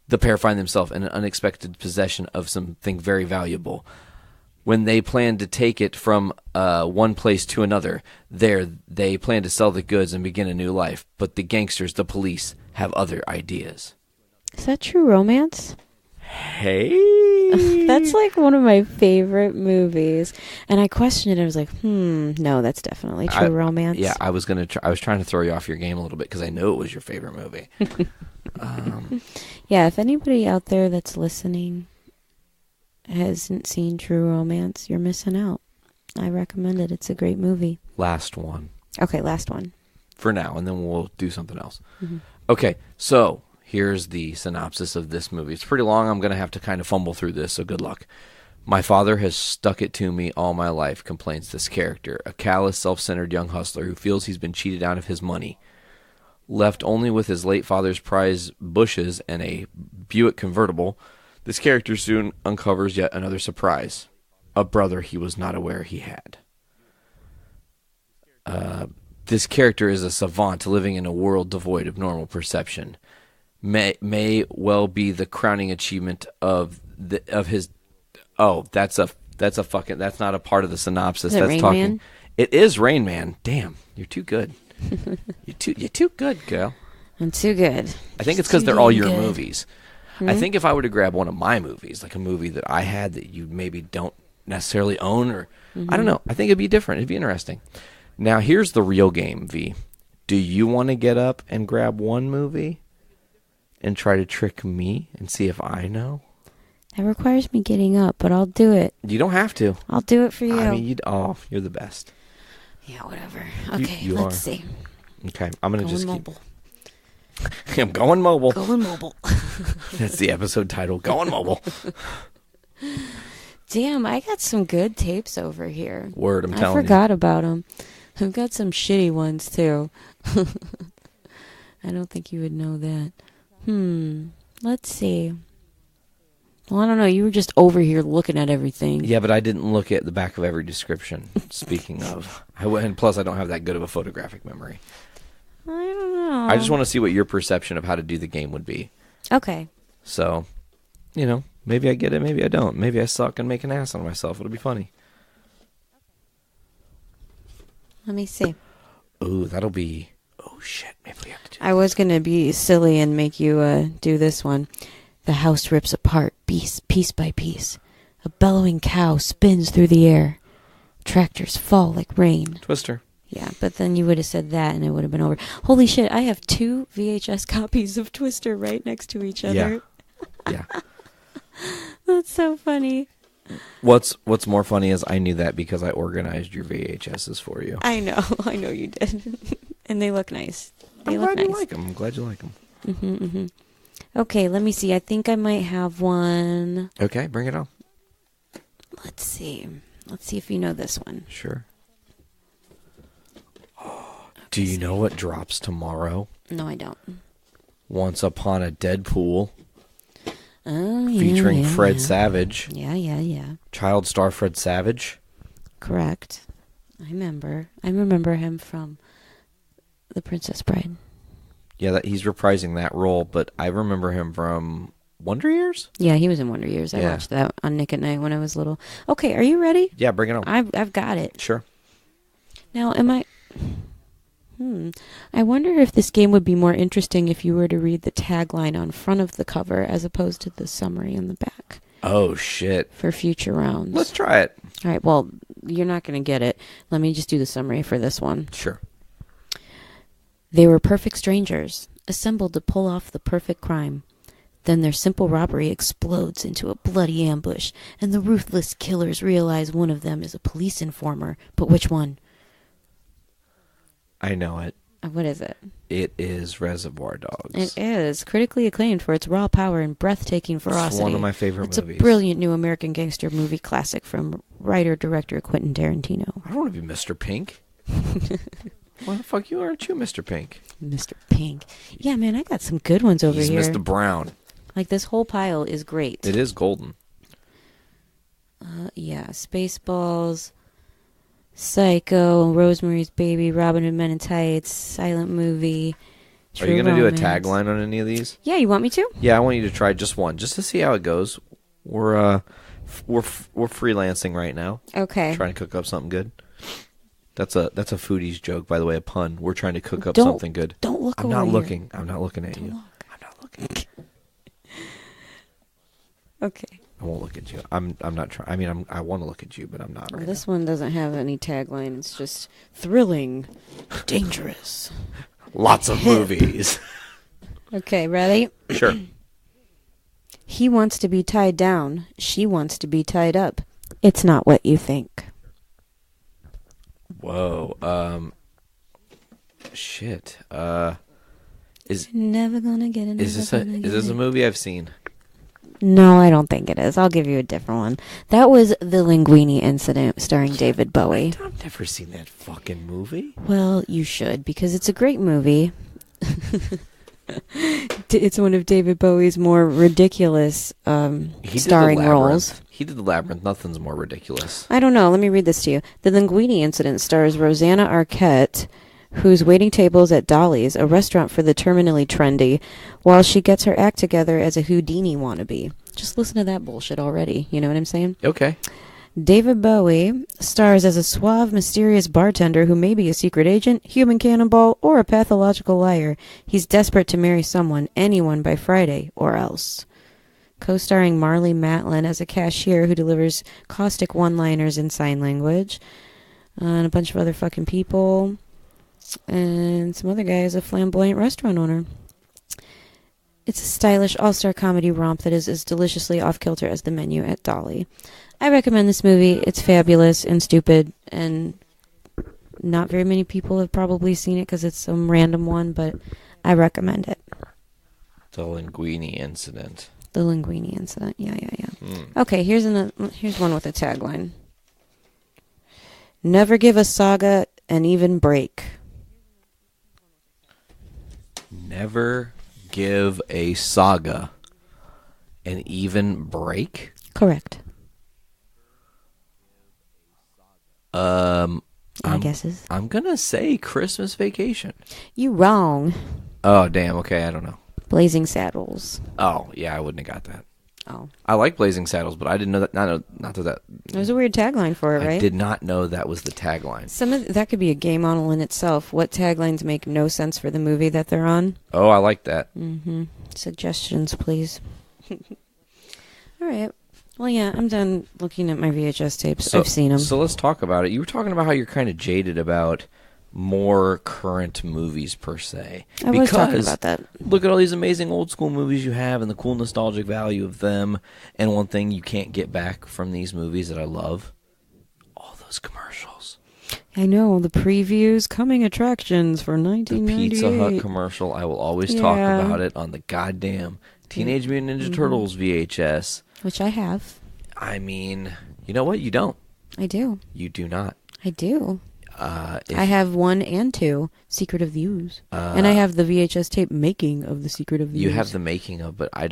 The pair find themselves in an unexpected possession of something very valuable. When they plan to take it from one place to another, they plan to sell the goods and begin a new life. But the gangsters, the police, have other ideas. Is that True Romance? Hey! That's like one of my favorite movies. And I questioned it. I was like, no, that's definitely True Romance. Yeah, I was trying to throw you off your game a little bit because I know it was your favorite movie. Yeah, if anybody out there that's listening hasn't seen True Romance, you're missing out. I recommend it. It's a great movie. Last one. Okay, last one. For now, and then we'll do something else. Okay, so here's the synopsis of this movie. It's pretty long. I'm going to have to kind of fumble through this, so good luck. My father has stuck it to me all my life, complains this character, a callous, self-centered young hustler who feels he's been cheated out of his money. Left only with his late father's prize bushes and a Buick convertible, this character soon uncovers yet another surprise, a brother he was not aware he had. This character is a savant living in a world devoid of normal perception. May well be the crowning achievement of his. Oh, that's not a part of the synopsis. Is it Rain Man? It is Rain Man. Damn, you're too good. You're too good, girl. I'm too good. I think it's because they're all your movies. I think if I were to grab one of my movies, like a movie that I had that you maybe don't necessarily own, or I don't know, I think it'd be different. It'd be interesting. Now, here's the real game, V. Do you want to get up and grab one movie and try to trick me and see if I know? That requires me getting up, but I'll do it. You don't have to. I'll do it for you. I mean, you're the best. Yeah, whatever. Okay, let's see. Okay, I'm going to just mobile. I'm going mobile. Going mobile. That's the episode title, Going Mobile. Damn, I got some good tapes over here. Word, I'm telling you. I forgot about them. I've got some shitty ones, too. I don't think you would know that. Let's see. Well, I don't know. You were just over here looking at everything. Yeah, but I didn't look at the back of every description. Speaking of, and plus I don't have that good of a photographic memory. I don't know. I just want to see what your perception of how to do the game would be. Okay. So, maybe I get it, maybe I don't. Maybe I suck and make an ass on myself. It'll be funny. Let me see. Ooh, that'll be... Oh, shit. Maybe we have to do I was going to be silly and make you do this one. The house rips apart, piece by piece. A bellowing cow spins through the air. Tractors fall like rain. Twister. Yeah, but then you would have said that and it would have been over. Holy shit, I have 2 VHS copies of Twister right next to each other. Yeah. That's so funny. What's more funny is I knew that because I organized your VHSs for you. I know you did. And they look nice. I'm glad you like them. I'm glad you like them. Mm-hmm. Okay, let me see. I think I might have one. Okay, bring it on. Let's see. Let's see if you know this one. Sure. Do you know what drops tomorrow? No, I don't. Once Upon a Deadpool. Oh, yeah. Featuring Fred Savage. Yeah. Child star Fred Savage. Correct. I remember him from The Princess Bride. Yeah, he's reprising that role, but I remember him from Wonder Years? Yeah, he was in Wonder Years. I watched that on Nick at Night when I was little. Okay, are you ready? Yeah, bring it on. I've got it. Sure. Now, I wonder if this game would be more interesting if you were to read the tagline on front of the cover as opposed to the summary on the back. Oh, shit. For future rounds. Let's try it. All right, well, you're not going to get it. Let me just do the summary for this one. Sure. They were perfect strangers, assembled to pull off the perfect crime. Then their simple robbery explodes into a bloody ambush, and the ruthless killers realize one of them is a police informer. But which one? I know it. What is it? It is Reservoir Dogs. It is. Critically acclaimed for its raw power and breathtaking ferocity. It's one of my favorite movies. It's a brilliant new American gangster movie classic from writer-director Quentin Tarantino. I don't want to be Mr. Pink. Why the fuck aren't you Mr. Pink? Mr. Pink. Yeah, man, I got some good ones over here. He's Mr. Brown. Like, this whole pile is great. It is golden. Yeah, Spaceballs, Psycho, Rosemary's Baby, Robin Hood Men in Tights, Silent Movie, True Are you going to do a Romance. tagline on any of these? Yeah, you want me to? Yeah, I want you to try just one, just to see how it goes. We're freelancing right now. Okay. Trying to cook up something good. That's a foodies joke, by the way, a pun. We're trying to cook up something good. Don't look I'm over not here. looking. I'm not looking at you. I'm not looking. Okay. I won't look at you. I'm not trying. I mean, I want to look at you, but I'm not. Well, Right this now. one doesn't have any tagline. It's just thrilling, dangerous. Lots of movies. Okay, ready? Sure. He wants to be tied down. She wants to be tied up. It's not what you think. Whoa. Shit. Is Never gonna get it. is this a movie I've seen? No, I don't think it is. I'll give you a different one. That was The Linguini Incident starring David Bowie. I've never seen that fucking movie. Well, you should, because it's a great movie. It's one of David Bowie's more ridiculous starring roles. He did The Labyrinth. Nothing's more ridiculous. I don't know. Let me read this to you. The Linguini Incident stars Rosanna Arquette, who's waiting tables at Dolly's, a restaurant for the terminally trendy, while she gets her act together as a Houdini wannabe. Just listen to that bullshit already. You know what I'm saying? Okay. David Bowie stars as a suave, mysterious bartender who may be a secret agent, human cannibal, or a pathological liar. He's desperate to marry someone, anyone by Friday, or else. Co-starring Marlee Matlin as a cashier who delivers caustic one-liners in sign language. And a bunch of other fucking people. And some other guy is a flamboyant restaurant owner. It's a stylish all-star comedy romp that is as deliciously off-kilter as the menu at Dolly. I recommend this movie. It's fabulous and stupid, and not very many people have probably seen it because it's some random one, but I recommend it. The Linguini Incident. The Linguini Incident. Yeah. Okay, here's one with a tagline. Never give a saga an even break. Never give a saga An even break? Correct. My guesses? I'm going to say Christmas Vacation. You wrong. Oh, damn. Okay, I don't know. Blazing Saddles. Oh, yeah, I wouldn't have got that. Oh. I like Blazing Saddles, but I didn't know that. Not that. There's a weird tagline for it, right? I did not know that was the tagline. That could be a game model in itself. What taglines make no sense for the movie that they're on? Oh, I like that. Mm-hmm. Suggestions, please. All right. Well, yeah, I'm done looking at my VHS tapes. I've seen them. So let's talk about it. You were talking about how you're kind of jaded about more current movies per se. I was talking about that. Look at all these amazing old school movies you have and the cool nostalgic value of them. And one thing you can't get back from these movies that I love, all those commercials. I know, the previews, coming attractions for The 1998. Pizza Hut commercial, I will always talk about it on the goddamn Teenage Mutant Ninja Turtles VHS. Which I have. I mean, you know what? You don't. I do. You do not. I do. I have 1 and 2, Secret of the Ooze. And I have the VHS tape making of the Secret of the Ooze. You have the making of, but I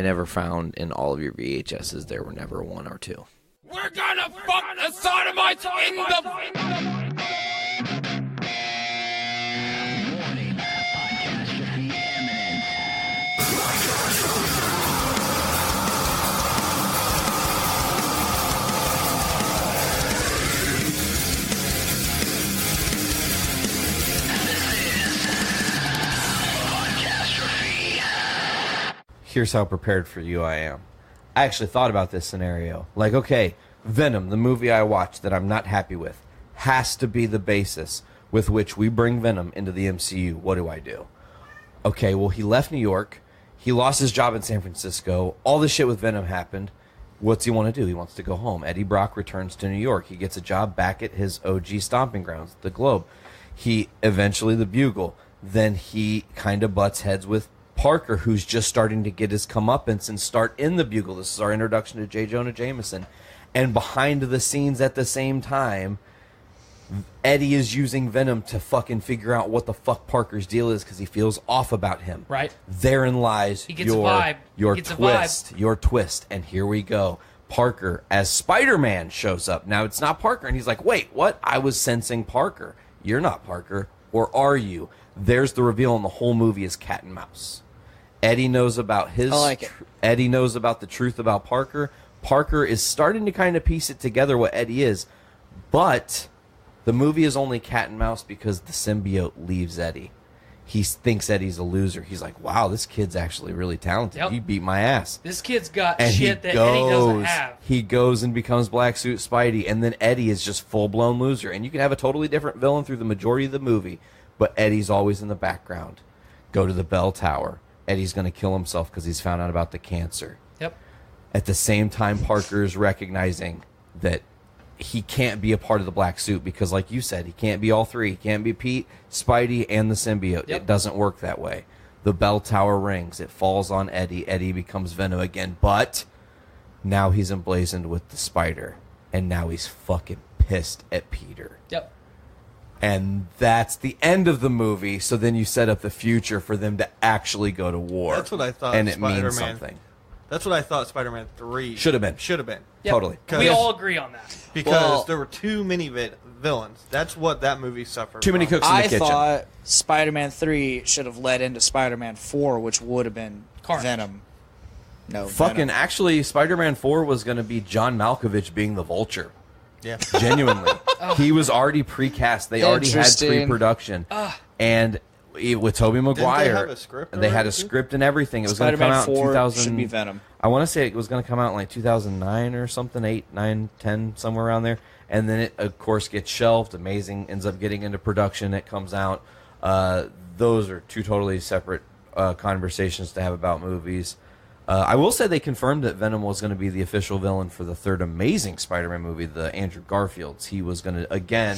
never found in all of your VHSs there were never 1 or 2. We're gonna fuck the sodomites in the... Here's how prepared for you I am. I actually thought about this scenario. Like, okay, Venom, the movie I watched that I'm not happy with, has to be the basis with which we bring Venom into the MCU. What do I do? Okay, well, he left New York. He lost his job in San Francisco. All this shit with Venom happened. What's he want to do? He wants to go home. Eddie Brock returns to New York. He gets a job back at his OG stomping grounds, the Globe. He eventually the Bugle. Then he kind of butts heads with Parker, who's just starting to get his comeuppance and start in the Bugle. This is our introduction to J. Jonah Jameson. And behind the scenes at the same time, Eddie is using Venom to fucking figure out what the fuck Parker's deal is because he feels off about him. Right. Therein lies your twist. And here we go. Parker as Spider-Man shows up. Now it's not Parker. And he's like, wait, what? I was sensing Parker. You're not Parker. Or are you? There's the reveal, and the whole movie is cat and mouse. Eddie knows about Eddie knows about the truth about Parker. Parker is starting to kind of piece it together what Eddie is, but the movie is only cat and mouse because the symbiote leaves Eddie. He thinks Eddie's a loser. He's like, wow, this kid's actually really talented. He beat my ass. This kid's got shit that Eddie doesn't have. He goes and becomes Black Suit Spidey, and then Eddie is just full-blown loser. And you can have a totally different villain through the majority of the movie, but Eddie's always in the background. Go to the bell tower. Eddie's going to kill himself because he's found out about the cancer. Yep. At the same time, Parker's recognizing that he can't be a part of the black suit because, like you said, he can't be all three. He can't be Pete, Spidey, and the symbiote. It doesn't work that way. The bell tower rings. It falls on Eddie. Eddie becomes Venom again, but now he's emblazoned with the spider, and now he's fucking pissed at Peter. Yep. And that's the end of the movie, so then you set up the future for them to actually go to war. That's what I thought. And it means something. That's what I thought Spider-Man 3 should have been. Yep. Totally. We all agree on that. Because there were too many villains. That's what that movie suffered Too many from. cooks in the kitchen. I thought Spider-Man 3 should have led into Spider-Man 4, which would have been Venom. No, Fucking Venom. actually, Spider-Man 4 was going to be John Malkovich being the Vulture. Yeah. Genuinely. He was already pre-cast. They already had pre-production. And with Tobey Maguire, Didn't they have a script they had a script and everything. It was going to come out in 2000. Should be Venom. I want to say it was going to come out in like 2009 or something, 8, 9, 10, somewhere around there. And then it, of course, gets shelved. Amazing ends up getting into production. It comes out. Those are two totally separate conversations to have about movies. I will say they confirmed that Venom was going to be the official villain for the third Amazing Spider-Man movie, the Andrew Garfield's. He was going to, again,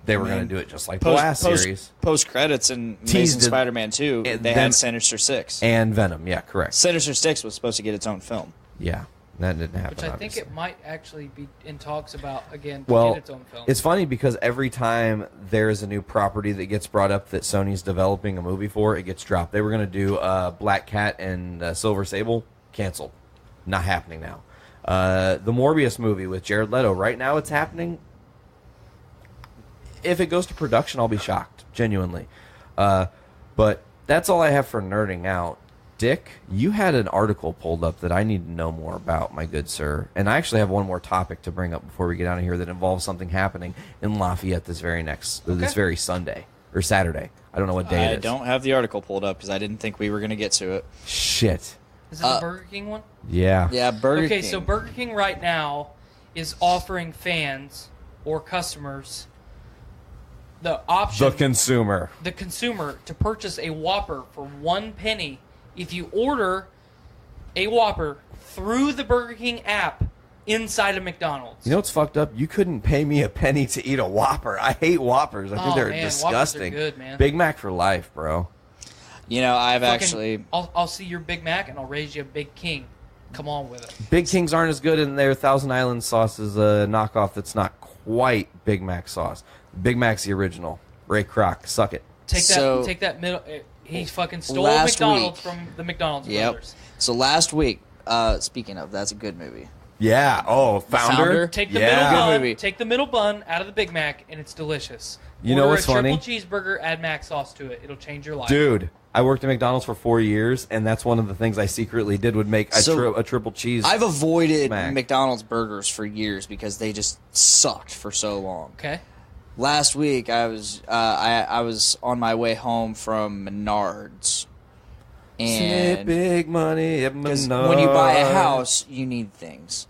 they were going to do it just like the last series. Post-credits in Amazing Spider-Man 2, they had Sinister Six. And Venom, yeah, correct. Sinister Six was supposed to get its own film. Yeah, that didn't happen. Which I think it might actually be in talks about, again, to well, get its own film. It's funny because every time there's a new property that gets brought up that Sony's developing a movie for, it gets dropped. They were going to do Black Cat and Silver Sable canceled. Not happening now. The Morbius movie with Jared Leto, right now it's happening. If it goes to production, I'll be shocked, genuinely. But that's all I have for nerding out. Dick, you had an article pulled up that I need to know more about, my good sir. And I actually have one more topic to bring up before we get out of here that involves something happening in Lafayette this very Sunday or Saturday. I don't know what day it is. I don't have the article pulled up because I didn't think we were going to get to it. Shit. Is it the Burger King one? Yeah. Yeah, Burger King. Okay, so Burger King right now is offering fans or customers the option, The consumer to purchase a Whopper for 1 penny if you order a Whopper through the Burger King app inside of McDonald's. You know what's fucked up? You couldn't pay me a penny to eat a Whopper. I hate Whoppers. I think they're disgusting. Whoppers are good, man. Big Mac for life, bro. You know, I'll see your Big Mac and I'll raise you a Big King. Come on with it. Big Kings aren't as good, and their Thousand Island sauce is a knockoff that's not quite Big Mac sauce. Big Mac's the original. Ray Kroc, suck it. Take that middle. He fucking stole McDonald's from the McDonald's brothers. So last week, speaking of, that's a good movie. Yeah. Oh, Founder. Take the middle bun. Take the middle bun out of the Big Mac, and it's delicious. You know what's funny? Order a triple cheeseburger, add Mac sauce to it. It'll change your life. Dude, I worked at McDonald's for 4 years, and that's one of the things I secretly did would make a triple cheese. I've avoided McDonald's burgers for years because they just sucked for so long. Okay. Last week, I was on my way home from Menards. And big money at Menards. When you buy a house, you need things.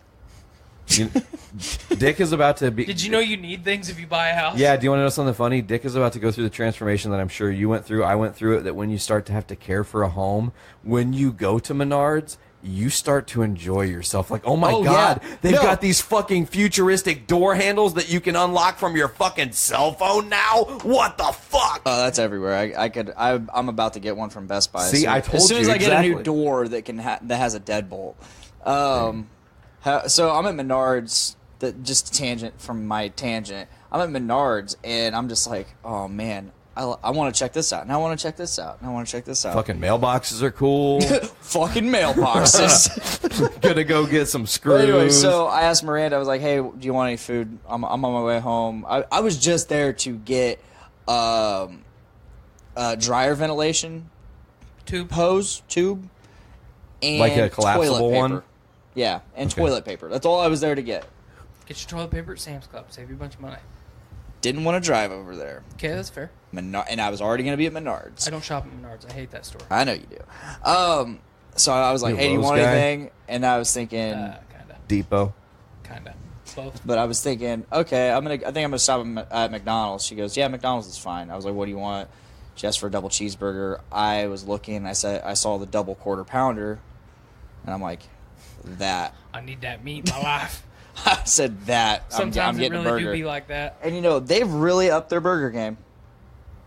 Dick is about to be... Did you know you need things if you buy a house? Yeah, do you want to know something funny? Dick is about to go through the transformation that I'm sure you went through. I went through it, that when you start to have to care for a home, when you go to Menards, you start to enjoy yourself. Like, oh my God, they've got these fucking futuristic door handles that you can unlock from your fucking cell phone now? What the fuck? Oh, that's everywhere. I'm about to get one from Best Buy. See, I told you. As soon as I get a new door that that has a deadbolt. So I'm at Menards. Just tangent from my tangent. I'm at Menards and I'm just like, oh man, I want to check this out, and I want to check this out, and I want to check this out. Fucking mailboxes are cool. Fucking mailboxes. Gonna go get some screws. Anyway, so I asked Miranda, I was like, hey, do you want any food? I'm on my way home. I was just there to get dryer ventilation tube, and like a collapsible one? Yeah, and toilet paper. That's all I was there to get. Get your toilet paper at Sam's Club. Save you a bunch of money. Didn't want to drive over there. Okay, that's fair. And I was already going to be at Menards. I don't shop at Menards. I hate that store. I know you do. So I was like, hey, do you want anything? And I was thinking... Kinda. Depot. Kinda. Both. But I was thinking, okay, I think I'm going to stop at McDonald's. She goes, yeah, McDonald's is fine. I was like, what do you want? She asked for a double cheeseburger. I was looking. I saw the double quarter pounder. And I'm like, that. I need that meat in my life. I said that. Sometimes I'm getting it really a burger. do be like that. And you know, they've really upped their burger game.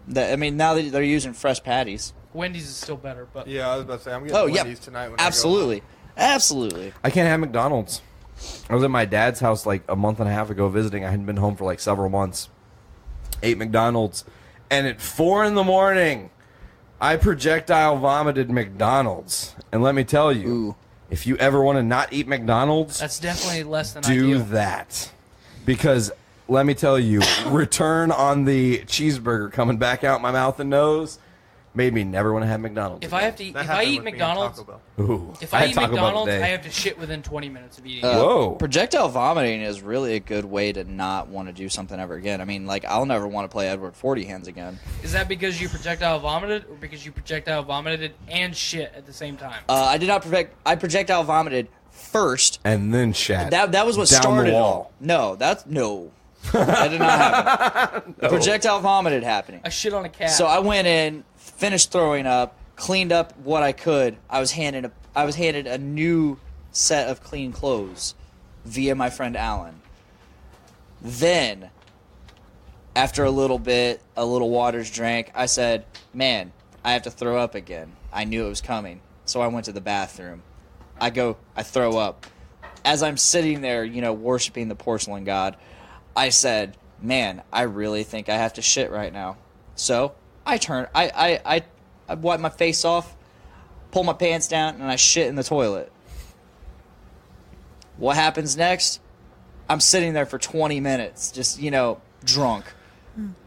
Now they're using fresh patties. Wendy's is still better, but yeah, I was about to say I'm getting Wendy's tonight. When absolutely, absolutely. I can't have McDonald's. I was at my dad's house like a month and a half ago visiting. I hadn't been home for like several months. Ate McDonald's, and at 4 a.m, I projectile vomited McDonald's. And let me tell you. Ooh. If you ever want to not eat McDonald's, that's definitely less than ideal. Do that. Because, let me tell you, return on the cheeseburger coming back out my mouth and nose made me never want to have McDonald's. If I eat McDonald's, I have to shit within 20 minutes of eating it. Whoa. Projectile vomiting is really a good way to not want to do something ever again. I mean, like, I'll never want to play Edward 40 Hands again. Is that because you projectile vomited, or because you projectile vomited and shit at the same time? I did not I projectile vomited first. And then shat. That was what started it all. No. That did not happen. No. Projectile vomited happening. I shit on a cat. So I went in, finished throwing up, cleaned up what I could. I was handed a new set of clean clothes via my friend Alan. Then, after a little water's drank, I said, man, I have to throw up again. I knew it was coming. So I went to the bathroom. I throw up. As I'm sitting there, worshiping the porcelain god, I said, man, I really think I have to shit right now. So I wipe my face off, pull my pants down, and I shit in the toilet. What happens next? I'm sitting there for 20 minutes, just, drunk.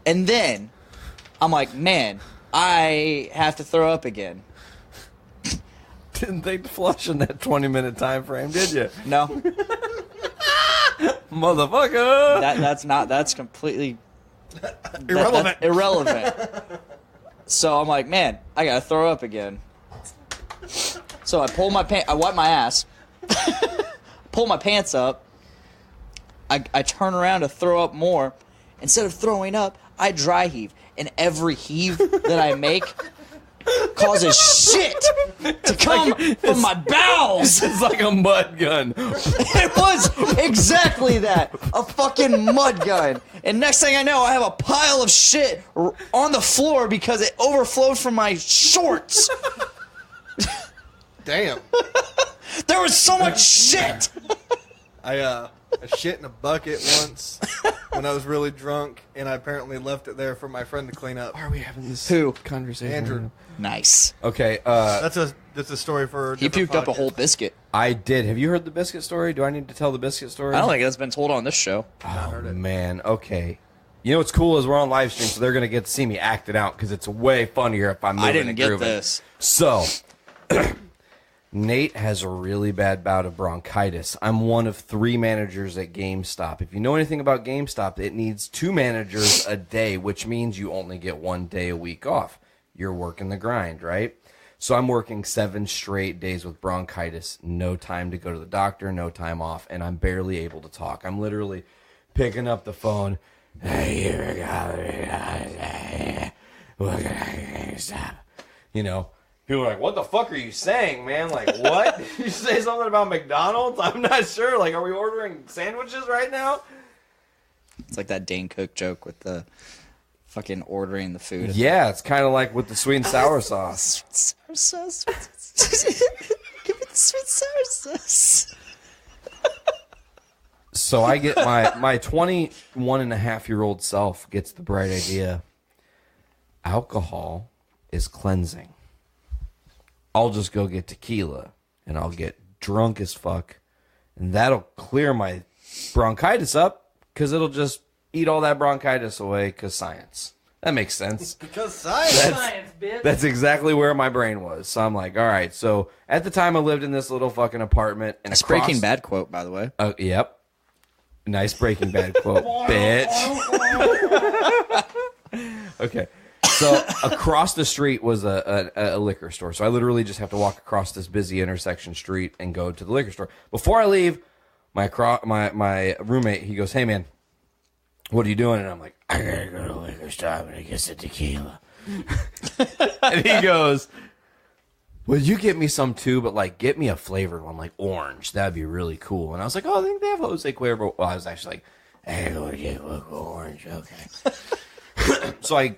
And then I'm like, man, I have to throw up again. Didn't think to flush in that 20-minute time frame, did you? No. Motherfucker! That's completely irrelevant. Irrelevant. So I'm like, man, I gotta throw up again. So I wipe my ass, pull my pants up, I turn around to throw up more. Instead of throwing up, I dry heave. And every heave that I make causes shit to come from my bowels. It's like a mud gun. It was exactly that. A fucking mud gun. And next thing I know, I have a pile of shit on the floor because it overflowed from my shorts. Damn. There was so much shit. I shit in a bucket once when I was really drunk, and I apparently left it there for my friend to clean up. Why are we having this conversation? Andrew. Nice. Okay. That's a story for. He puked up a whole biscuit. I did. Have you heard the biscuit story? Do I need to tell the biscuit story? I don't think it's been told on this show. Oh, man. Okay. You know what's cool is we're on live stream, so they're going to get to see me act it out because it's way funnier if I'm moving I didn't and get grooving. this. So, Nate has a really bad bout of bronchitis. I'm one of 3 managers at GameStop. If you know anything about GameStop, it needs 2 managers a day, which means you only get 1 day a week off. You're working the grind, right? So I'm working 7 straight days with bronchitis, no time to go to the doctor, no time off, and I'm barely able to talk. I'm literally picking up the phone. You know, people are like, what the fuck are you saying, man? Like, what? Did you say something about McDonald's? I'm not sure. Like, are we ordering sandwiches right now? It's like that Dane Cook joke with the fucking ordering the food. Yeah, it's kind of like with the sweet and sour sauce. Sweet sour sauce. Give me the sweet sour sauce. So I get my 21-and-a-half-year-old self gets the bright idea. Alcohol is cleansing. I'll just go get tequila, and I'll get drunk as fuck, and that'll clear my bronchitis up, because it'll just eat all that bronchitis away, because science. That makes sense. Because science. Science, bitch. That's exactly where my brain was. So I'm like, all right. So at the time, I lived in this little fucking apartment. And It's Breaking Bad quote, by the way. Yep. Nice Breaking Bad quote, bitch. Okay. So across the street was a liquor store. So I literally just have to walk across this busy intersection street and go to the liquor store. Before I leave, my roommate, he goes, hey, man, what are you doing? And I'm like, I gotta go to the liquor store and get some tequila. And he goes, well, you get me some too, but like get me a flavored one, like orange. That'd be really cool. And I was like, oh, I think they have Jose Cuervo. Well, I was actually like, hey, go get orange, okay. So I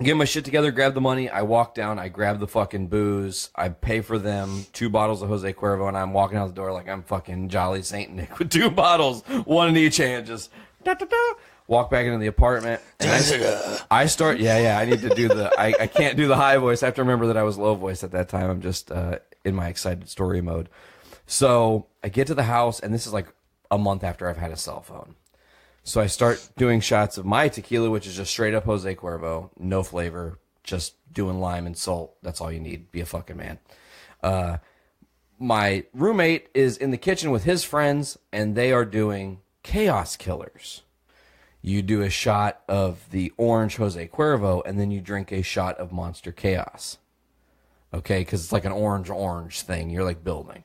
get my shit together, grab the money. I walk down, I grab the fucking booze. I pay for them 2 bottles of Jose Cuervo, and I'm walking out the door like I'm fucking Jolly Saint Nick with 2 bottles, 1 in each hand, just da-da-da. Walk back into the apartment. And I start, I need to do I can't do the high voice. I have to remember that I was low voice at that time. I'm just in my excited story mode. So I get to the house, and this is like a month after I've had a cell phone. So I start doing shots of my tequila, which is just straight up Jose Cuervo, no flavor, just doing lime and salt. That's all you need. Be a fucking man. My roommate is in the kitchen with his friends, and they are doing Chaos Killers. You do a shot of the orange Jose Cuervo, and then you drink a shot of Monster Chaos. Okay, because it's like an orange thing. You're like building.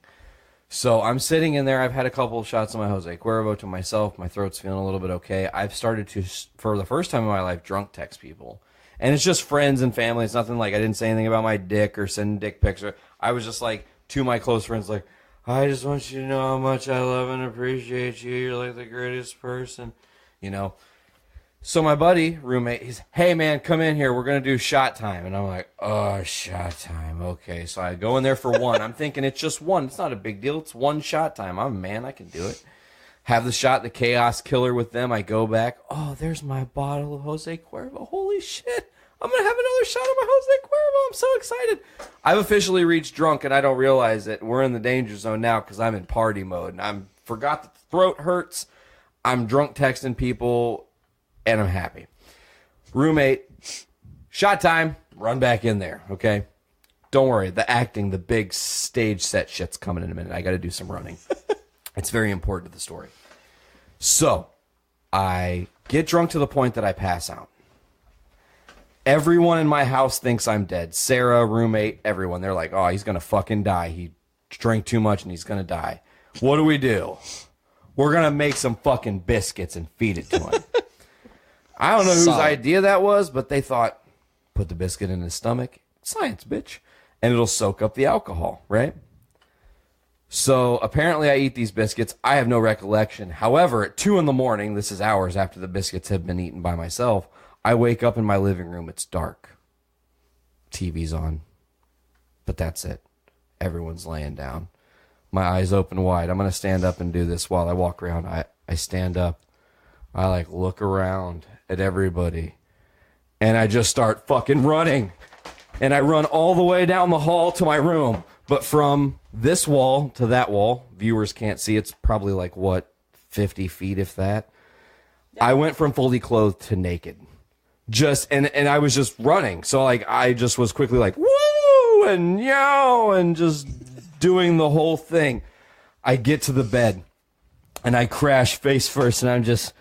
So I'm sitting in there. I've had a couple of shots of my Jose Cuervo to myself. My throat's feeling a little bit okay. I've started to, for the first time in my life, drunk text people. And it's just friends and family. It's nothing like I didn't say anything about my dick or send dick pics. I was just like, to my close friends, like, I just want you to know how much I love and appreciate you. You're like the greatest person. You know, so my buddy, roommate, he's, hey, man, come in here. We're going to do shot time. And I'm like, oh, shot time. Okay. So I go in there for 1. I'm thinking it's just 1. It's not a big deal. It's 1 shot time. I'm a man. I can do it. Have the shot, the Chaos Killer with them. I go back. Oh, there's my bottle of Jose Cuervo. Holy shit. I'm going to have another shot of my Jose Cuervo. I'm so excited. I've officially reached drunk, and I don't realize it. We're in the danger zone now because I'm in party mode, and I'm forgot that the throat hurts. I'm drunk texting people, and I'm happy. Roommate, shot time, run back in there, okay? Don't worry, the acting, the big stage set shit's coming in a minute. I got to do some running. It's very important to the story. So, I get drunk to the point that I pass out. Everyone in my house thinks I'm dead. Sarah, roommate, everyone. They're like, oh, he's going to fucking die. He drank too much and he's going to die. What do? We're going to make some fucking biscuits and feed it to him. I don't know whose idea that was, but they thought, put the biscuit in his stomach. Science, bitch. And it'll soak up the alcohol, right? So apparently I eat these biscuits. I have no recollection. However, at 2 a.m, this is hours after the biscuits have been eaten by myself, I wake up in my living room. It's dark. TV's on. But that's it. Everyone's laying down. My eyes open wide. I'm going to stand up and do this while I walk around. I stand up. I like look around at everybody. And I just start fucking running. And I run all the way down the hall to my room. But from this wall to that wall, viewers can't see. It's probably like, 50 feet, if that. Yeah. I went from fully clothed to naked. And I was just running. So, like, I just was quickly like, woo, and yo, and just doing the whole thing. I get to the bed, and I crash face first, and I'm just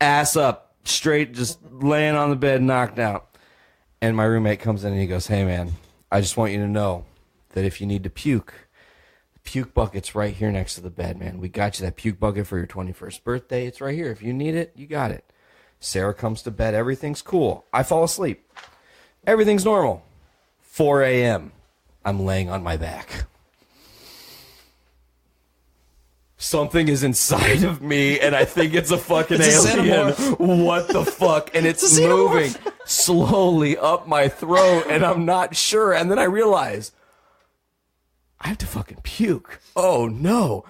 ass up, straight, just laying on the bed, knocked out. And my roommate comes in, and he goes, hey, man, I just want you to know that if you need to puke, the puke bucket's right here next to the bed, man. We got you that puke bucket for your 21st birthday. It's right here. If you need it, you got it. Sarah comes to bed. Everything's cool. I fall asleep. Everything's normal. 4 a.m. I'm laying on my back. Something is inside of me, and I think it's a fucking alien. What the fuck? And it's moving slowly up my throat, and I'm not sure. And then I realize, I have to fucking puke. Oh, no.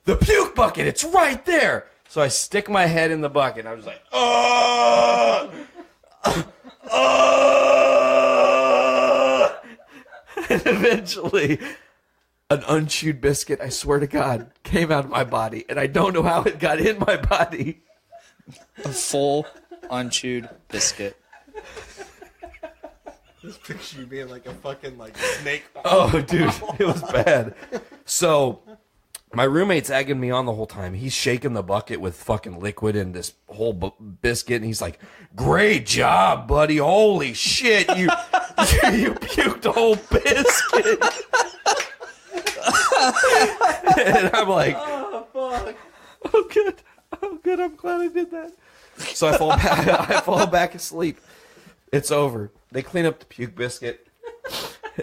The puke bucket, it's right there. So I stick my head in the bucket. I was like, oh! And eventually, an unchewed biscuit, I swear to God, came out of my body. And I don't know how it got in my body. A full unchewed biscuit. Just picture you being like a fucking snake. Oh, dude, it was bad. So my roommate's egging me on the whole time. He's shaking the bucket with fucking liquid and this whole biscuit, and he's like, "Great job, buddy! Holy shit, you puked a whole biscuit!" And I'm like, "Oh fuck! Oh good! I'm glad I did that." So I fall back asleep. It's over. They clean up the puke biscuit.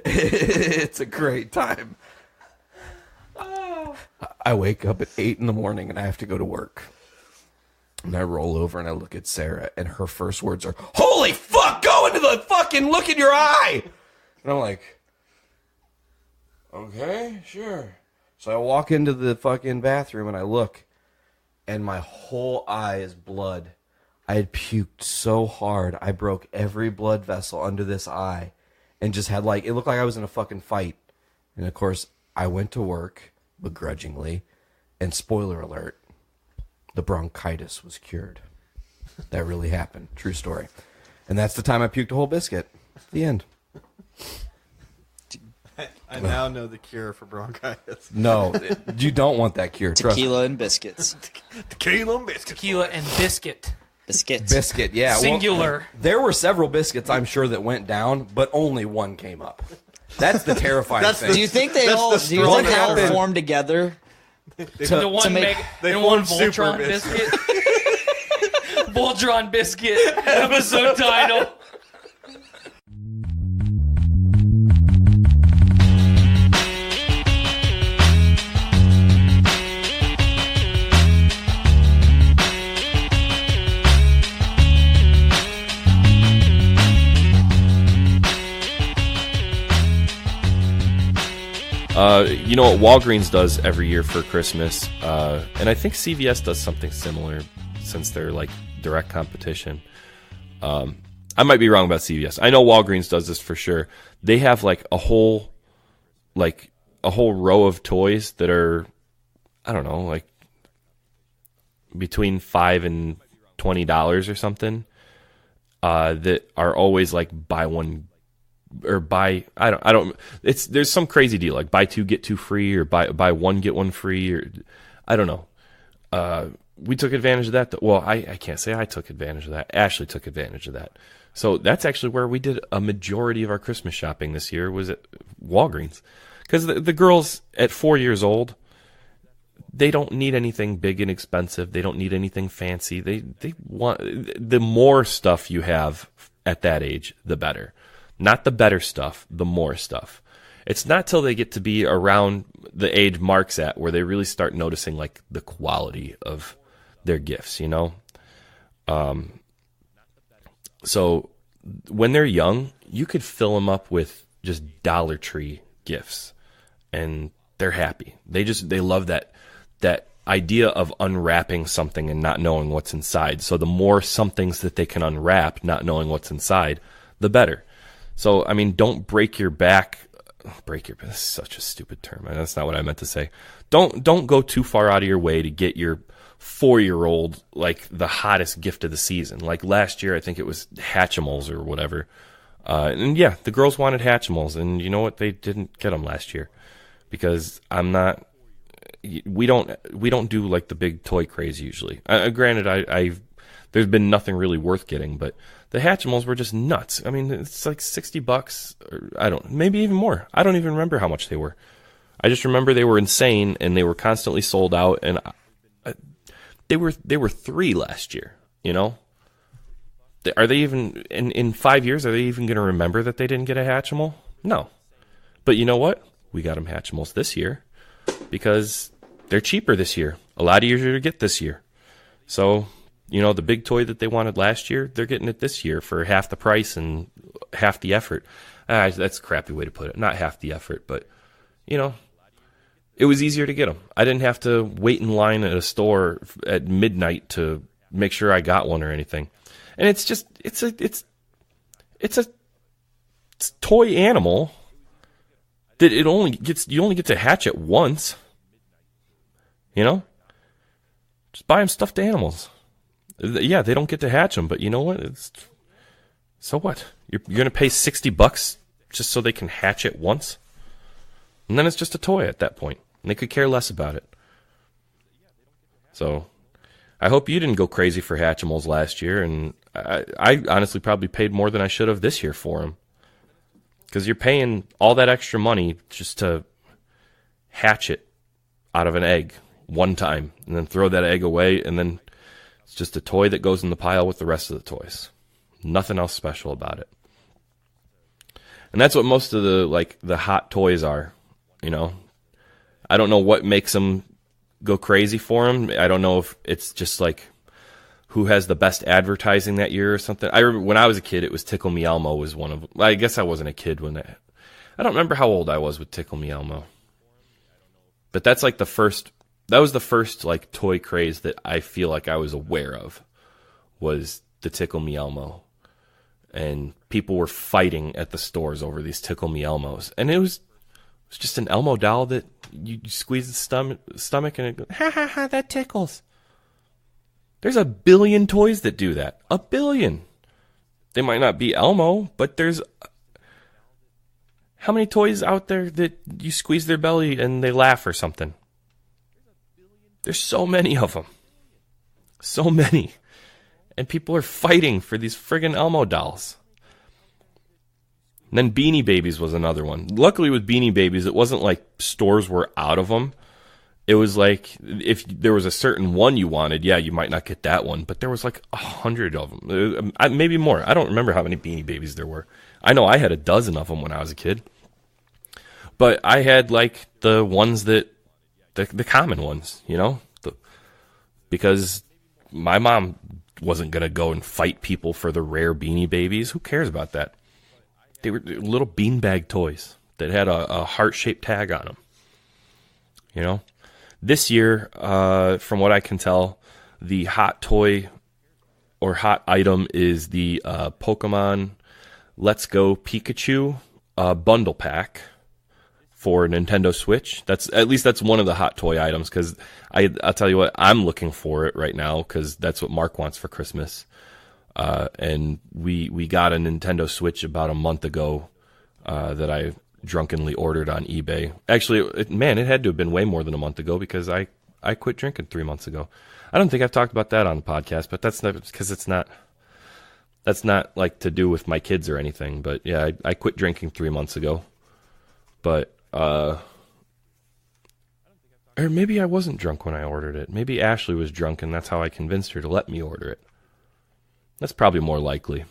It's a great time. I wake up at 8 a.m. and I have to go to work. And I roll over and I look at Sarah, and her first words are, "Holy fuck, go into the fucking look in your eye!" And I'm like, okay, sure. So I walk into the fucking bathroom and I look, and my whole eye is blood. I had puked so hard, I broke every blood vessel under this eye and just had it looked like I was in a fucking fight. And of course, I went to work begrudgingly, and spoiler alert, the bronchitis was cured. That really happened. True story. And that's the time I puked a whole biscuit. The end. I now know the cure for bronchitis. No, you don't want that cure. Tequila and biscuits. Tequila and biscuits. Tequila and biscuit. Biscuit, yeah. Singular. Well, there were several biscuits, I'm sure, that went down, but only one came up. That's the terrifying thing. Do you think they all formed together? To make one Voltron biscuit? Voltron biscuit episode title. You know what Walgreens does every year for Christmas, and I think CVS does something similar since they're direct competition. I might be wrong about CVS. I know Walgreens does this for sure. They have a whole row of toys that are, I don't know, between $5 and $20 or something, that are always like buy one or buy. I don't. There's some crazy deal like buy two get two free or buy one get one free or I don't know. We took advantage of that. Well, I can't say I took advantage of that. Ashley took advantage of that. So that's actually where we did a majority of our Christmas shopping this year, was at Walgreens. Because the girls at 4 years old, they don't need anything big and expensive. They don't need anything fancy. They want, the more stuff you have at that age, the better. Not the better stuff, the more stuff. It's not till they get to be around the age Mark's at where they really start noticing like the quality of their gifts, you know? So when they're young, you could fill them up with just Dollar Tree gifts and they're happy. They love that idea of unwrapping something and not knowing what's inside. So the more somethings that they can unwrap, not knowing what's inside, the better. So, I mean, don't break your back. That's such a stupid term. That's not what I meant to say. Don't go too far out of your way to get your 4-year-old like the hottest gift of the season. Like last year, I think it was Hatchimals or whatever. And yeah, the girls wanted Hatchimals, and you know what? They didn't get them last year because we don't do like the big toy craze usually. Granted, there's been nothing really worth getting, but the Hatchimals were just nuts. I mean, it's like $60, or maybe even more. I don't even remember how much they were. I just remember they were insane and they were constantly sold out, and they were 3 last year, you know? Are they even in 5 years, are they even going to remember that they didn't get a Hatchimal? No. But you know what? We got them Hatchimals this year because they're cheaper this year. A lot easier to get this year. So, you know, the big toy that they wanted last year, they're getting it this year for half the price and half the effort. That's a crappy way to put it. Not half the effort, but, you know, it was easier to get them. I didn't have to wait in line at a store at midnight to make sure I got one or anything. And it's just, it's a toy animal that you only get to hatch it once. You know? Just buy them stuffed animals. Yeah, they don't get to hatch them, but you know what? So what? You're going to pay $60 just so they can hatch it once? And then it's just a toy at that point. And they could care less about it. So, I hope you didn't go crazy for Hatchimals last year, and I honestly probably paid more than I should have this year for them. Because you're paying all that extra money just to hatch it out of an egg one time, and then throw that egg away, and then it's just a toy that goes in the pile with the rest of the toys. Nothing else special about it. And that's what most of the hot toys are, you know. I don't know what makes them go crazy for them. I don't know if it's just like who has the best advertising that year or something. I remember when I was a kid, it was Tickle Me Elmo was one of them. I guess I wasn't a kid when I don't remember how old I was with Tickle Me Elmo. But that's like that was the first like toy craze that I feel like I was aware of, was the Tickle Me Elmo. And people were fighting at the stores over these Tickle Me Elmos. And it was just an Elmo doll that you squeeze the stomach and it goes, ha ha ha, that tickles. There's 1 billion toys that do that. 1 billion. They might not be Elmo, but there's... How many toys out there that you squeeze their belly and they laugh or something? There's so many of them. So many. And people are fighting for these friggin' Elmo dolls. And then Beanie Babies was another one. Luckily with Beanie Babies, it wasn't like stores were out of them. It was like, if there was a certain one you wanted, yeah, you might not get that one. But there was like 100 of them. Maybe more. I don't remember how many Beanie Babies there were. I know I had a dozen of them when I was a kid. But I had like the ones that, the common ones, you know? Because my mom wasn't going to go and fight people for the rare Beanie Babies. Who cares about that? They were little beanbag toys that had a heart-shaped tag on them. You know? This year, from what I can tell, the hot toy or hot item is the Pokemon Let's Go Pikachu bundle pack for Nintendo Switch. That's one of the hot toy items, because I'll tell you what, I'm looking for it right now because that's what Mark wants for Christmas. And we got a Nintendo Switch about a month ago that I drunkenly ordered on eBay. Actually, it had to have been way more than a month ago because I quit drinking 3 months ago. I don't think I've talked about that on the podcast, but that's not because that's not like to do with my kids or anything. But yeah, I quit drinking 3 months ago. But or maybe I wasn't drunk when I ordered it. Maybe Ashley was drunk, and that's how I convinced her to let me order it. That's probably more likely.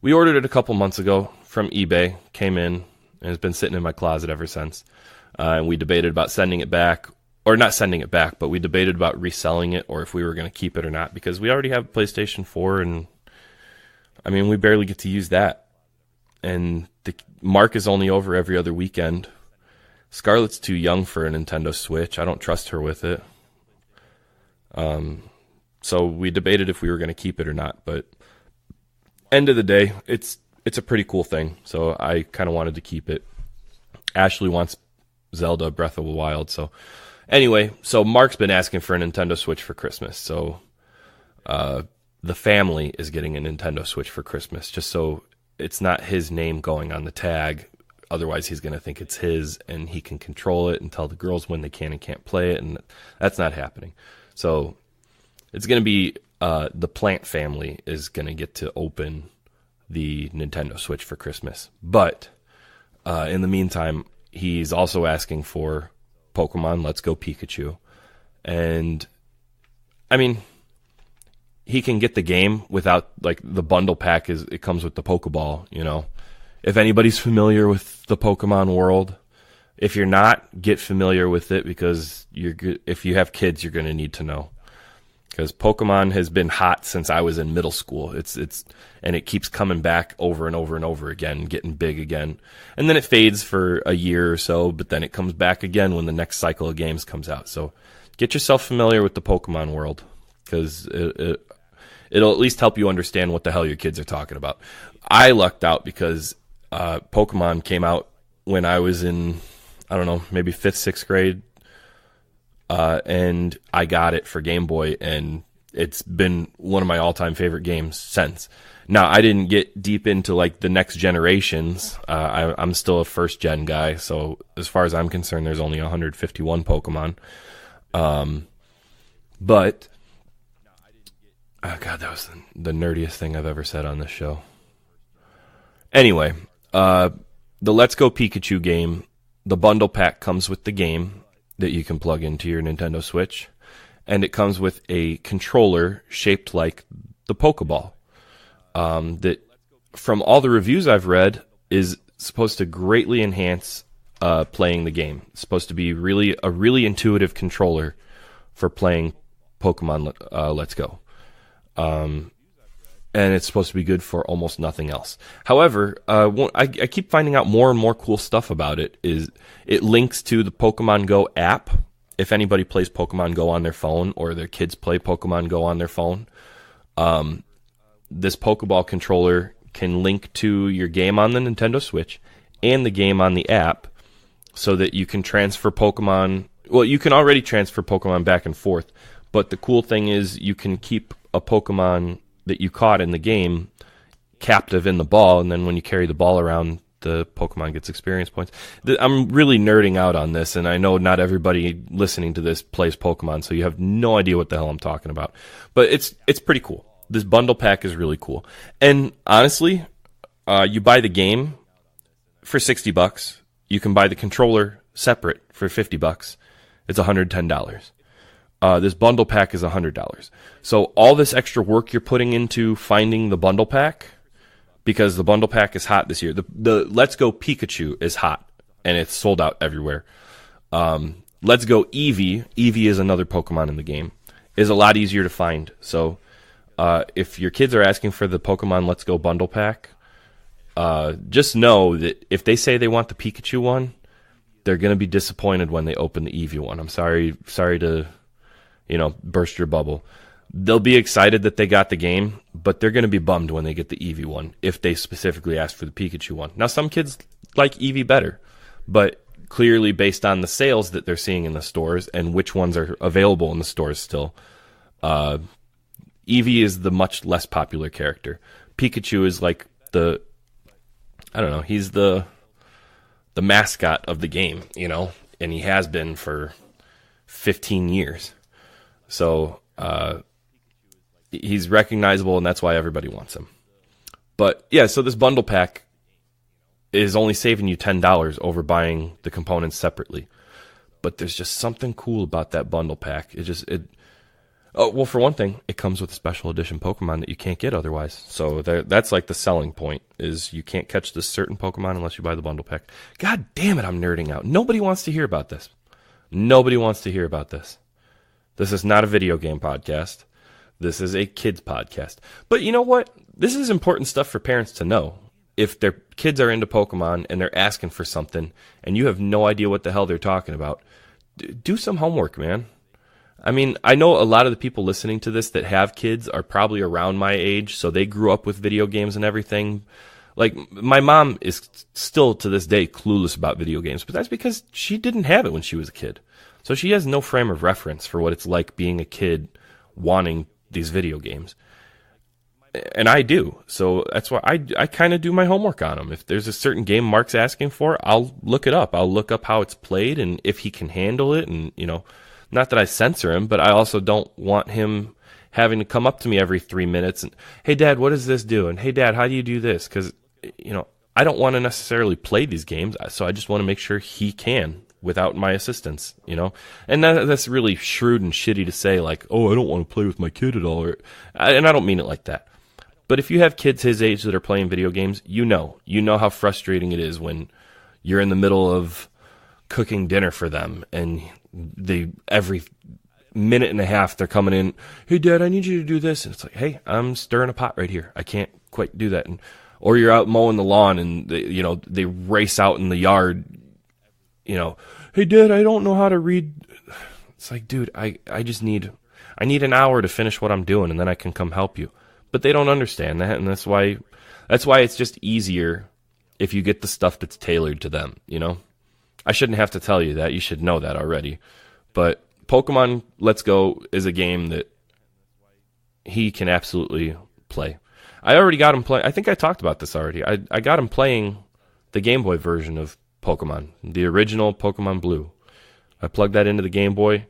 We ordered it a couple months ago from eBay, came in, and it's been sitting in my closet ever since. And we debated about sending it back, or not sending it back, but we debated about reselling it, or if we were going to keep it or not, because we already have a PlayStation 4, and I mean, we barely get to use that. And Mark is only over every other weekend. Scarlett's too young for a Nintendo Switch. I don't trust her with it. So we debated if we were going to keep it or not, but end of the day, it's a pretty cool thing. So I kind of wanted to keep it. Ashley wants Zelda Breath of the Wild. So anyway, so Mark's been asking for a Nintendo Switch for Christmas. So the family is getting a Nintendo Switch for Christmas, just so it's not his name going on the tag. Otherwise, he's going to think it's his, and he can control it and tell the girls when they can and can't play it, and that's not happening. So it's going to be the Plant family is going to get to open the Nintendo Switch for Christmas. But in the meantime, he's also asking for Pokemon Let's Go Pikachu. And, I mean, he can get the game without, like, the bundle pack. It comes with the Pokeball, you know. If anybody's familiar with the Pokemon world, if you're not, get familiar with it, because if you have kids, you're going to need to know. Because Pokemon has been hot since I was in middle school. And it keeps coming back over and over and over again, getting big again. And then it fades for a year or so, but then it comes back again when the next cycle of games comes out. So get yourself familiar with the Pokemon world, because it'll at least help you understand what the hell your kids are talking about. I lucked out because Pokemon came out when I was in, I don't know, maybe 5th, 6th grade. And I got it for Game Boy, and it's been one of my all-time favorite games since. Now, I didn't get deep into, like, the next generations. I'm still a first-gen guy, so as far as I'm concerned, there's only 151 Pokemon. But, oh God, that was the nerdiest thing I've ever said on this show. Anyway, the Let's Go Pikachu game, the bundle pack comes with the game that you can plug into your Nintendo Switch, and it comes with a controller shaped like the Pokeball, that, from all the reviews I've read, is supposed to greatly enhance playing the game. It's supposed to be a really intuitive controller for playing Pokemon Let's Go. And it's supposed to be good for almost nothing else. However, I keep finding out more and more cool stuff about it. It links to the Pokemon Go app. If anybody plays Pokemon Go on their phone, or their kids play Pokemon Go on their phone, this Pokeball controller can link to your game on the Nintendo Switch and the game on the app, so that you can transfer Pokemon. Well, you can already transfer Pokemon back and forth, but the cool thing is you can keep a Pokemon that you caught in the game captive in the ball, and then when you carry the ball around, the Pokemon gets experience points. I'm really nerding out on this, and I know not everybody listening to this plays Pokemon, so you have no idea what the hell I'm talking about. But it's pretty cool. This bundle pack is really cool. And honestly, you buy the game for $60. You can buy the controller separate for $50. It's $110. This bundle pack is $100. So all this extra work you're putting into finding the bundle pack, because the bundle pack is hot this year. The Let's Go Pikachu is hot, and it's sold out everywhere. Let's Go Eevee is another Pokemon in the game, is a lot easier to find. So if your kids are asking for the Pokemon Let's Go bundle pack, just know that if they say they want the Pikachu one, they're going to be disappointed when they open the Eevee one. I'm sorry to burst your bubble. They'll be excited that they got the game, but they're going to be bummed when they get the Eevee one, if they specifically ask for the Pikachu one. Now, some kids like Eevee better. But clearly, based on the sales that they're seeing in the stores and which ones are available in the stores still, Eevee is the much less popular character. Pikachu is like he's the mascot of the game, and he has been for 15 years. So he's recognizable, and that's why everybody wants him. But yeah, so this bundle pack is only saving you $10 over buying the components separately. But there's just something cool about that bundle pack. Well, for one thing, it comes with a special edition Pokemon that you can't get otherwise. So that's like the selling point, is you can't catch this certain Pokemon unless you buy the bundle pack. God damn it, I'm nerding out. Nobody wants to hear about this. Nobody wants to hear about this. This is not a video game podcast. This is a kids podcast. But you know what? This is important stuff for parents to know. If their kids are into Pokemon and they're asking for something and you have no idea what the hell they're talking about, do some homework, man. I mean, I know a lot of the people listening to this that have kids are probably around my age, so they grew up with video games and everything. Like, my mom is still to this day clueless about video games, but that's because she didn't have it when she was a kid. So she has no frame of reference for what it's like being a kid wanting these video games. And I do. So that's why I kind of do my homework on them. If there's a certain game Mark's asking for, I'll look it up. I'll look up how it's played and if he can handle it. And, not that I censor him, but I also don't want him having to come up to me every 3 minutes and, hey, Dad, what does this do? And, hey, Dad, how do you do this? Because, I don't want to necessarily play these games, so I just want to make sure he can without my assistance, And that's really shrewd and shitty to say, like, oh, I don't want to play with my kid at all. And I don't mean it like that. But if you have kids his age that are playing video games, you know how frustrating it is when you're in the middle of cooking dinner for them and every minute and a half they're coming in, hey, Dad, I need you to do this. And it's like, hey, I'm stirring a pot right here. I can't quite do that. Or you're out mowing the lawn and they race out in the yard, hey, Dad, I don't know how to read. It's like, dude, I need an hour to finish what I'm doing and then I can come help you. But they don't understand that, and that's why it's just easier if you get the stuff that's tailored to them, I shouldn't have to tell you that. You should know that already. But Pokemon Let's Go is a game that he can absolutely play. I already got him playing. I think I talked about this already. I got him playing the Game Boy version of Pokemon, the original Pokemon Blue. I plugged that into the Game Boy,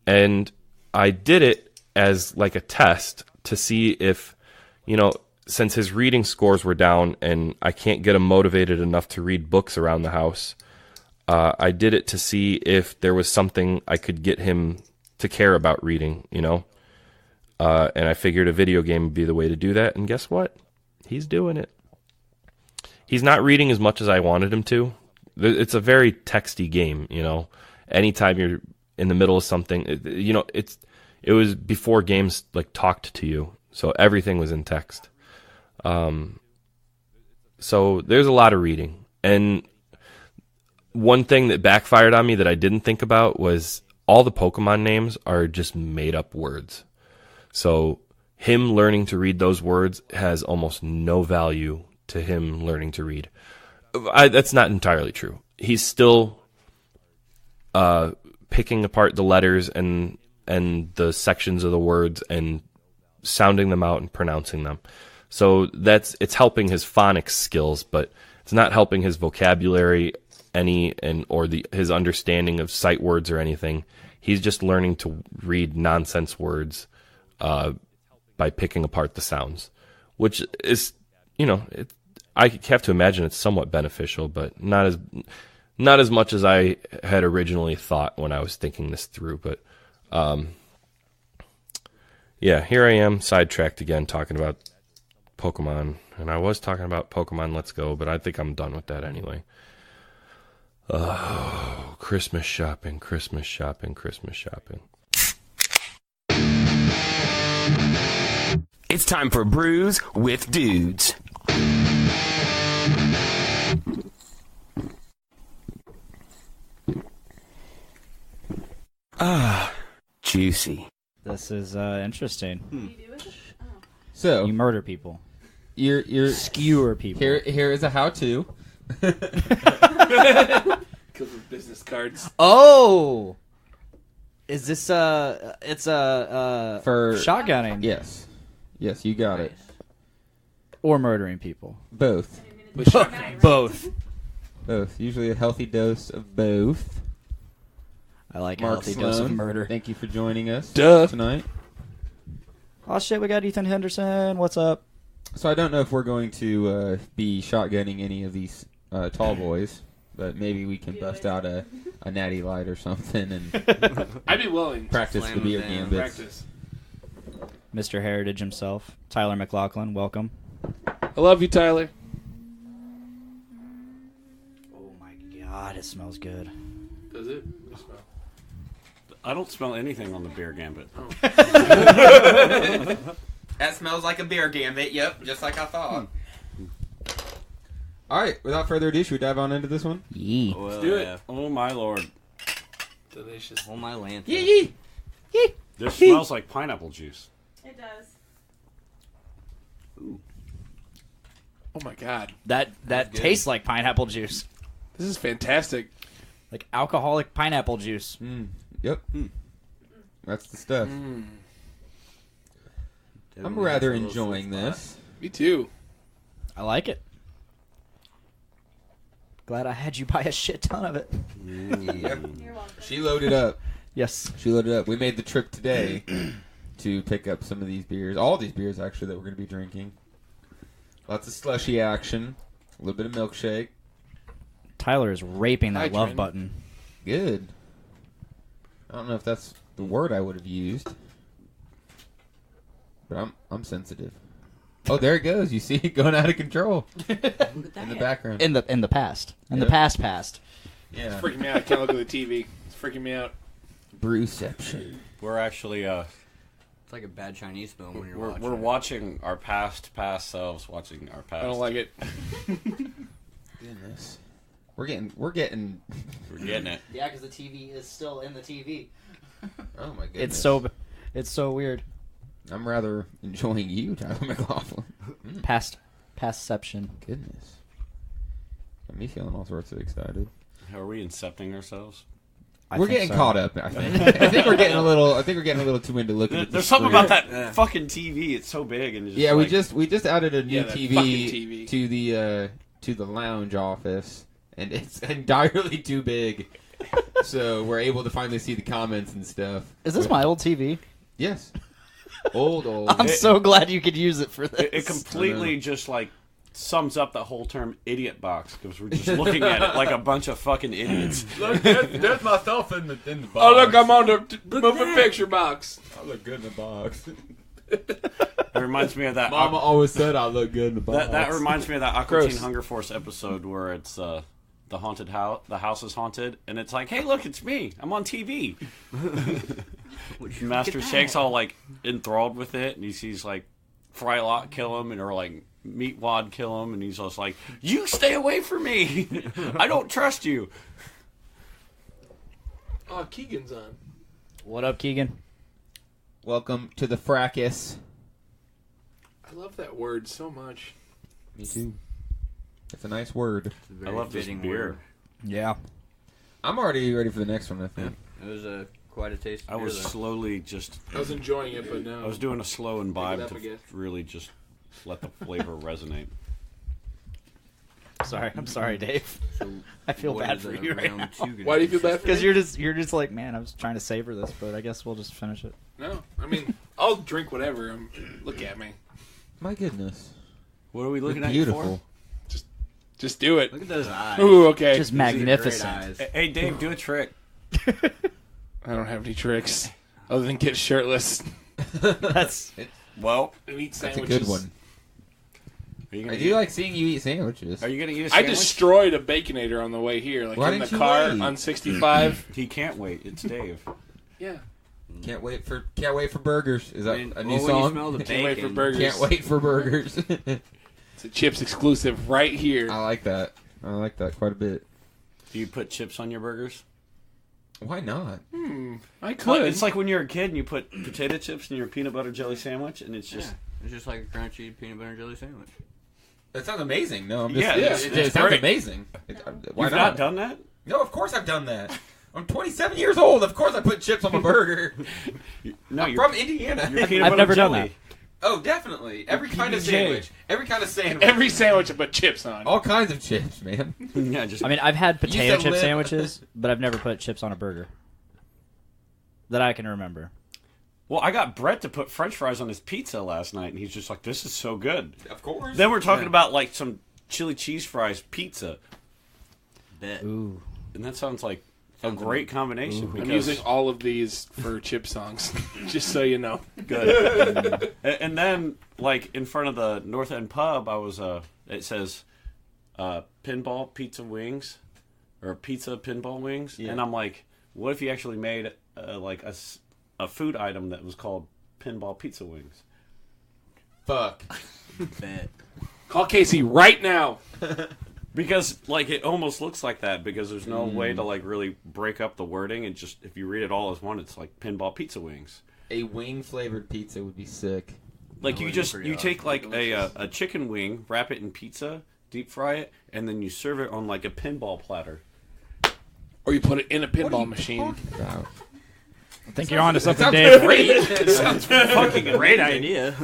and I did it as like a test to see if, since his reading scores were down and I can't get him motivated enough to read books around the house, I did it to see if there was something I could get him to care about reading, and I figured a video game would be the way to do that, and guess what? He's doing it. He's not reading as much as I wanted him to. It's a very texty game, Anytime you're in the middle of something, it was before games like talked to you. So everything was in text. So there's a lot of reading. And one thing that backfired on me that I didn't think about was all the Pokemon names are just made up words. So him learning to read those words has almost no value to him learning to read. That's not entirely true. He's still picking apart the letters and the sections of the words and sounding them out and pronouncing them. So it's helping his phonics skills, but it's not helping his vocabulary his understanding of sight words or anything. He's just learning to read nonsense words by picking apart the sounds, which is, I have to imagine it's somewhat beneficial, but not as much as I had originally thought when I was thinking this through. But yeah, here I am, sidetracked again, talking about Pokemon. And I was talking about Pokemon Let's Go, but I think I'm done with that anyway. Oh, Christmas shopping, Christmas shopping, Christmas shopping. It's time for Brews with Dudes. Ah, juicy. This is interesting. So you murder people. You're skewer people. Here is a how-to. Because of business cards. Oh! Is this, it's For shotgunning? Yes. Yes, you got it. Or murdering people? Both. Both. Both. Usually a healthy dose of both. I like Mark a healthy dose of Sloan, murder. Thank you for joining us Duh. tonight. Oh shit, we got Ethan Henderson. What's up? So I don't know if we're going to be shotgunning any of these tall boys, but maybe we can bust out a natty light or something and I'd be willing. practice the beer gambits. Practice. Mr. Heritage himself, Tyler McLaughlin. Welcome. I love you, Tyler. Oh my god, it smells good. Does it? I don't smell anything on the beer gambit. Oh. That smells like a beer gambit. Yep, just like I thought. All right, without further ado, should we dive on into this one? Yee. Let's do it. Oh my lord. Delicious. Oh my land. Yee. This smells like pineapple juice. It does. Ooh. Oh my god. That tastes like pineapple juice. This is fantastic. Like alcoholic pineapple juice. Yep. That's the stuff. I'm rather enjoying this. Me too. I like it. Glad I had you buy a shit ton of it. Yep. She loaded up. Yes. She loaded up. We made the trip today to pick up some of these beers. All these beers, actually, that we're going to be drinking. Lots of slushy action. A little bit of milkshake. Tyler is raping that love Hydrating. button. Good. I don't know if that's the word I would have used. But I'm sensitive. Oh, there it goes. You see it going out of control. In the background. In the past. In the Yep. past. Yeah. It's freaking me out. I can't look at the TV. It's freaking me out. Brewception. We're actually It's like a bad Chinese film when you're watching. we're watching our past selves watching our past. I don't like it. Goodness. We're getting We're getting it. Yeah, because the TV is still in the TV. Oh my goodness. It's so weird. I'm rather enjoying you, Tyler McLaughlin. Pastception. Goodness. Got me feeling all sorts of excited. Are we incepting ourselves? We're getting caught up, I think. I think we're getting a little too into looking at the There's something screen. about that fucking TV. It's so big and just Yeah, like, we just added a new that TV, fucking TV. to the lounge office, and it's entirely too big. So we're able to finally see the comments and stuff. Is this my old TV? Yes. Old. I'm so glad you could use it for this. It completely just like sums up the whole term idiot box because we're just looking at it like a bunch of fucking idiots. Look, there's myself in the box. Oh, look, I'm on the moving picture box. I look good in the box. It reminds me of that. Mama always said I look good in the box. That reminds me of that Aqua Gross. Teen Hunger Force episode where it's the haunted house. The house is haunted, and it's like, hey, look, it's me. I'm on TV. Master Shake's all like enthralled with it, and he sees like Frylock kill him, or like Meatwad kill him, and he's just like, "You stay away from me. I don't trust you." Oh, Keegan's on. What up, Keegan? Welcome to the Fracas. I love that word so much. Me too. It's a nice word. I love this beer. Yeah. I'm already ready for the next one, I think. It was quite a taste. I was slowly just. I was enjoying it, but no. I was doing a slow imbibe up to again. really just let the flavor resonate. I'm sorry, Dave. I feel what bad is for it, you right round now. two gonna Why do you feel bad for me? Because you're just like, man, I was trying to savor this, but I guess we'll just finish it. No, I mean, I'll drink whatever. Look at me. My goodness. What are we looking Look at beautiful. for? Just do it. Look at those eyes. Ooh, okay. Just These are great magnificent. eyes. Hey, Dave, do a trick. I don't have any tricks other than get shirtless That's Well, and eat That's sandwiches. a good one. are you I gonna do like seeing you eat sandwiches. Are you gonna eat a I sandwich? destroyed a Baconator on the way here, like Why in the didn't you car wait? on 65. He can't wait. It's Dave. Yeah. Can't wait for burgers. Is that I mean, a new when you song? smell the Can't wait for bacon, burgers. Can't wait for burgers. It's a Chips exclusive right here. I like that. I like that quite a bit. Do you put chips on your burgers? Why not? I could. Well, it's like when you're a kid and you put potato chips in your peanut butter jelly sandwich, and it's just It's just like a crunchy peanut butter and jelly sandwich. That sounds amazing. No, I'm just, Yeah, it sounds great. amazing. Why You've not done that? No, of course I've done that. I'm 27 years old. Of course I put chips on my burger. No, I'm from Indiana. I've never done that. Oh, definitely. Every kind of sandwich. Every kind of sandwich. Every sandwich I put chips on. All kinds of chips, man. Yeah, just. I mean, I've had potato chip sandwiches, but I've never put chips on a burger. That I can remember. Well, I got Brett to put French fries on his pizza last night, and he's just like, "This is so good." Of course. Then we're talking about like some chili cheese fries pizza. Ooh. And that sounds like a great combination. I'm using all of these for chip songs, just so you know. Good. And then, like in front of the North End Pub, I was. It says, "Pinball pizza wings," or "pizza pinball wings," and I'm like, "What if you actually made like a food item that was called pinball pizza wings?" Fuck. Bet. Call Casey right now. Because like it almost looks like that because there's no way to like really break up the wording and just if you read it all as one, it's like pinball pizza wings. A wing flavored pizza would be sick. Like you take like a chicken wing, wrap it in pizza, deep fry it, and then you serve it on like a pinball platter. Or you put it in a pinball machine. I think you're onto something, Dave. Great. It sounds fucking great idea.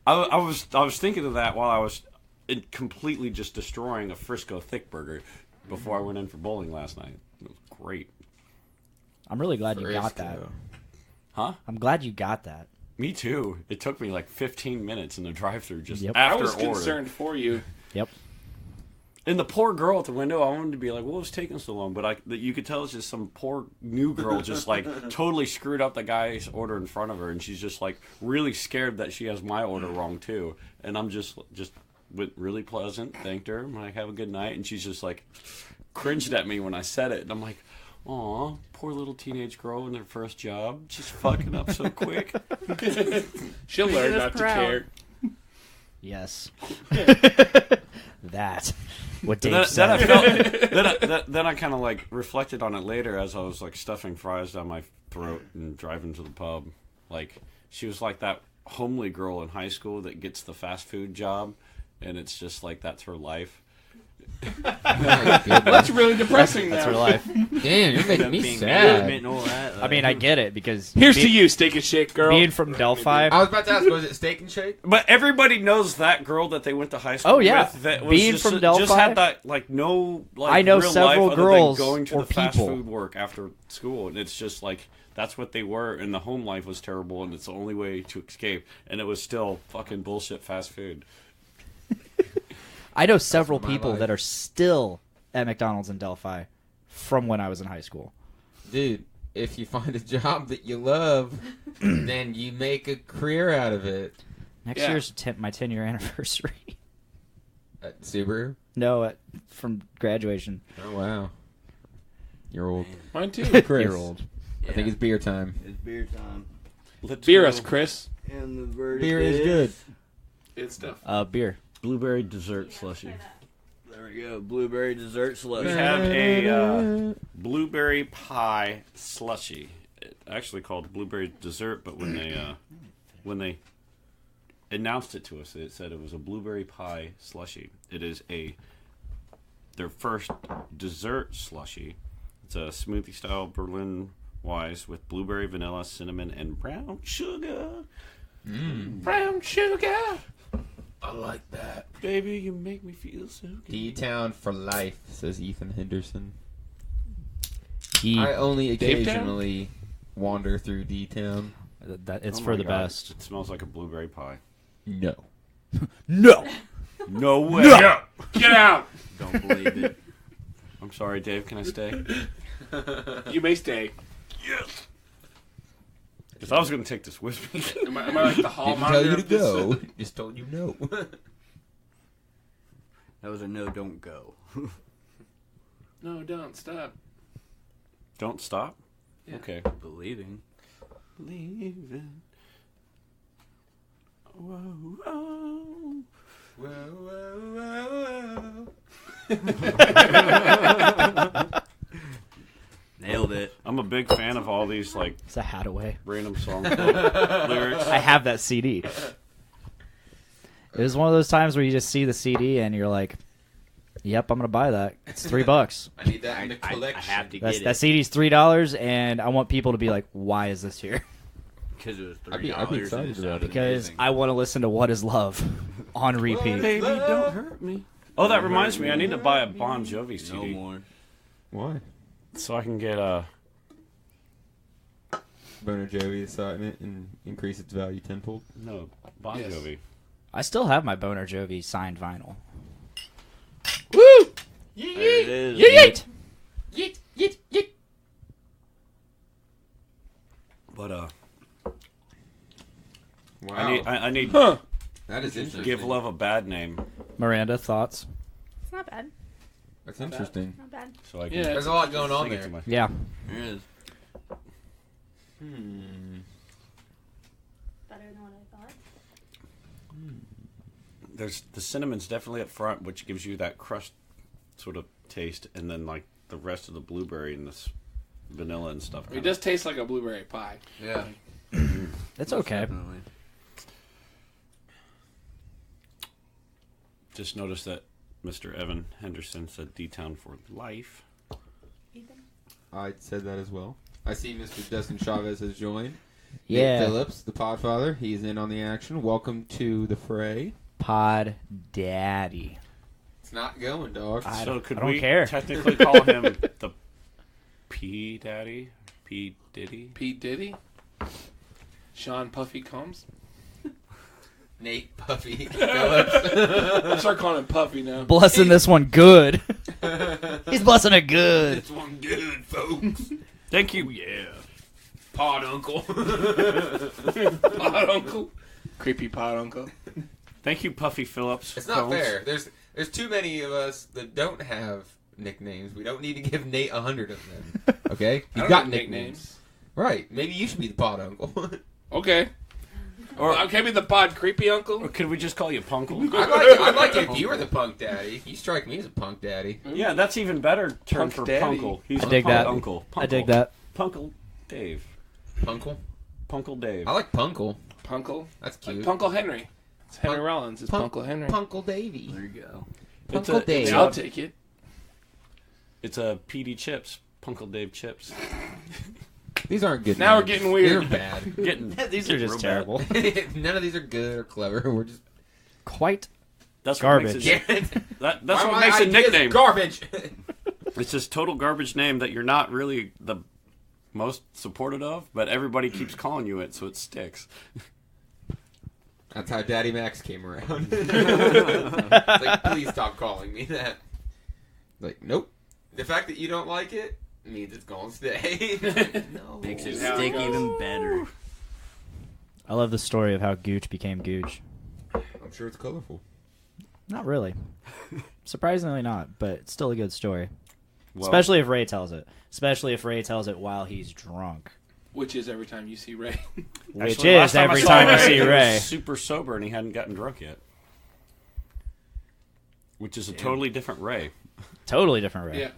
I was thinking of that while I was completely just destroying a Frisco thick burger before I went in for bowling last night. It was great. I'm really glad you got that. Huh? I'm glad you got that. Me too. It took me like 15 minutes in the drive-thru just after I was order. concerned for you. Yep. And the poor girl at the window, I wanted to be like, what was taking so long? But you could tell it's just some poor new girl just like totally screwed up the guy's order in front of her. And she's just like really scared that she has my order wrong too. And I'm just went really pleasant, thanked her, I'm like, have a good night. And she's just like cringed at me when I said it. And I'm like, aw, poor little teenage girl in her first job, just fucking up so quick. She'll learn not to care. Yes. That. What Dave then said. I felt, then I kind of like reflected on it later as I was like stuffing fries down my throat and driving to the pub. Like she was like that homely girl in high school that gets the fast food job, and it's just like that's her life. That's really depressing. That's now. her life. Damn, you're making me sad. I mean, I get it because here's to you, Steak and Shake girl. Being from Delphi, I was about to ask, was it Steak and Shake? But everybody knows that girl that they went to high school. Oh yeah, with that was being just, from Delphi, just had that like no. Like, I know real several life girls other than going to or the fast people. food work after school, and it's just like that's what they were, and the home life was terrible, and it's the only way to escape, and it was still fucking bullshit fast food. I know several people that are still at McDonald's in Delphi from when I was in high school. Dude, if you find a job that you love, then you make a career out of it. Next year's my 10-year anniversary. At Subaru? No, from graduation. Oh, wow. You're old. Mine too. Chris. You're old. I think it's beer time. It's beer time. Let's beer us, Chris. And the verdict Beer is good. It's stuff. Beer. Blueberry dessert slushy. There we go. Blueberry dessert slushy. We have a blueberry pie slushy. It's actually called blueberry dessert, but when they announced it to us, it said it was a blueberry pie slushy. It is their first dessert slushy. It's a smoothie style Berlin Weiss with blueberry, vanilla, cinnamon, and brown sugar. Brown sugar. I like that. Baby, you make me feel so good. D-Town for life, says Ethan Henderson. D- I only occasionally wander through D-Town. It's Oh for my the God. best. It smells like a blueberry pie. No. No. No way. No. Get out. Don't believe it. I'm sorry, Dave. Can I stay? You may stay. Yes. Because I was going to take this with me. Am I like the hall Didn't tell monitor you to of this? go. Just told you no. That was a no, don't go. No, don't stop. Don't stop? Yeah. Okay. Believing. Believing. Whoa, whoa. Whoa, whoa, whoa. Nailed it. I'm a big fan of all these like It's a Hadaway. random song lyrics. I have that CD. It was one of those times where you just see the CD and you're like, Yep, I'm gonna buy that. It's $3. I need that in the collection. I have to get That CD's $3, and I want people to be like, "Why is this here?" Because it was I'd be $3. excited about it. Because I want to listen to "What Is Love" on repeat. Baby, don't hurt me. Oh, that reminds me. I need to buy a Bon Jovi CD. No more. Why? So I can get a... Bon Jovi assignment and increase its value tenfold? No, Bon Jovi. I still have my Boner Jovi signed vinyl. Woo! Yeet, yeet, yeet, yeet, yeet, yeet. But, Wow. I need that is interesting. Give Love a Bad Name. Miranda, thoughts? It's not bad. That's interesting. Not bad. So I can There's a lot going on sing it there. to my- Yeah. There is. Better than what I thought. There's the cinnamon's definitely up front, which gives you that crust sort of taste, and then like the rest of the blueberry and this vanilla and stuff. It does taste like a blueberry pie. Yeah. It's okay. Definitely. Just noticed that Mr. Evan Henderson said D-Town for life. I said that as well. I see Mr. Dustin Chavez has joined. Yeah. Nate Phillips, the Podfather, he's in on the action. Welcome to the fray. Pod Daddy. It's not going, dog. So could I don't we care. technically call him the P Daddy? P Diddy? P. Diddy? Sean Puffy Combs? Nate Puffy Phillips. I'm start calling him Puffy now. Blessing this one good. He's blessing it good. This one good, folks. Thank you. Yeah. Pod Uncle. Pod Uncle. Creepy Pod Uncle. Thank you, Puffy Phillips. It's not fair. There's too many of us that don't have nicknames. We don't need to give Nate 100 of them. Okay? You've got nicknames. Right. Maybe you should be the Pod Uncle. Okay. Or can I be the Pod Creepy Uncle? Or could we just call you Punkle? I'd like it if you were the Punk Daddy. You strike me as a Punk Daddy. Yeah, that's even better term Punk for Daddy. Punkle. He's I a dig punk that. Uncle. I dig that. Punkle Dave. Punkle? Punkle Dave. I like Punkle. Punkle? That's cute. Like Punkle Henry. It's Henry Rollins. It's Punkle Henry. Punkle Davey. There you go. Punkle Dave. I'll take it. It's a PD Chips. Punkle Dave Chips. These aren't good. Now names. we're getting weird. They're bad. These are just terrible. None of these are good or clever. We're just Quite That's garbage. What makes it, that's Why what my makes a ideas nickname. Garbage. It's this total garbage name that you're not really the most supported of, but everybody keeps calling you it, so it sticks. That's how Daddy Max came around. It's like, please stop calling me that. Like, nope. The fact that you don't like it means it's gonna stay. No. Makes it stick even better. I love the story of how Gooch became Gooch. I'm sure it's colorful. Not really. Surprisingly not, but it's still a good story. Well, Especially if Ray tells it. Especially if Ray tells it while he's drunk. Which is every time you see Ray. Which actually, last is every I saw time you Ray, see he was Ray. super sober and he hadn't gotten drunk yet. Which is a totally different Ray. Totally different Ray. Yeah.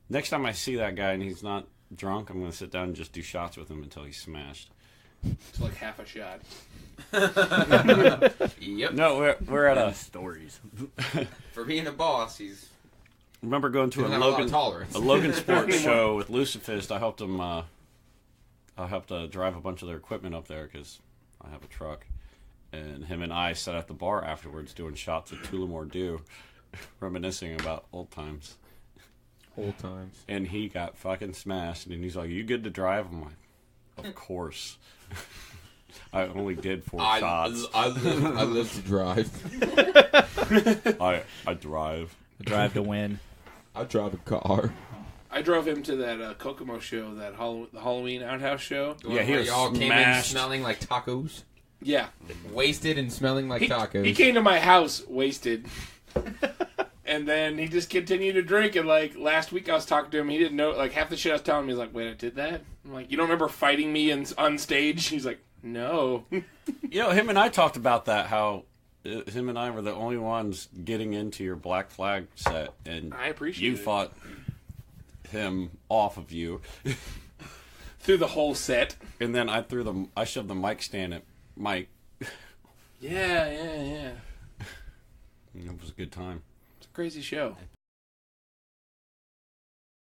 Next time I see that guy and he's not drunk, I'm going to sit down and just do shots with him until he's smashed. It's like half a shot. Yep. No, we're at a... Stories. For being a boss, he's... remember going to Doesn't have a lot of tolerance. a Logan Sports show with Lucifist. I helped him. I helped drive a bunch of their equipment up there because I have a truck, and him and I sat at the bar afterwards doing shots of Tullamore Dew, reminiscing about old times. Old times. And he got fucking smashed, and he's like, "You good to drive?" I'm like, "Of course." I only did 4 shots. I live to drive. I drive. Drive to win. I drive a car. I drove him to that Kokomo show, that the Halloween Outhouse show. Yeah, he was y'all came in smashed. smelling like tacos. Yeah. Wasted and smelling like tacos. He came to my house wasted. And then he just continued to drink. And, like, last week I was talking to him. He didn't know, like, half the shit I was telling him. He's like, wait, I did that? I'm like, you don't remember fighting me on stage? He's like, no. You know, him and I talked about that, how him and I were the only ones getting into your Black Flag set. And I appreciate you it. fought him off of you. Through the whole set. And then I shoved the mic stand at Mike. Yeah. It was a good time. It's a crazy show.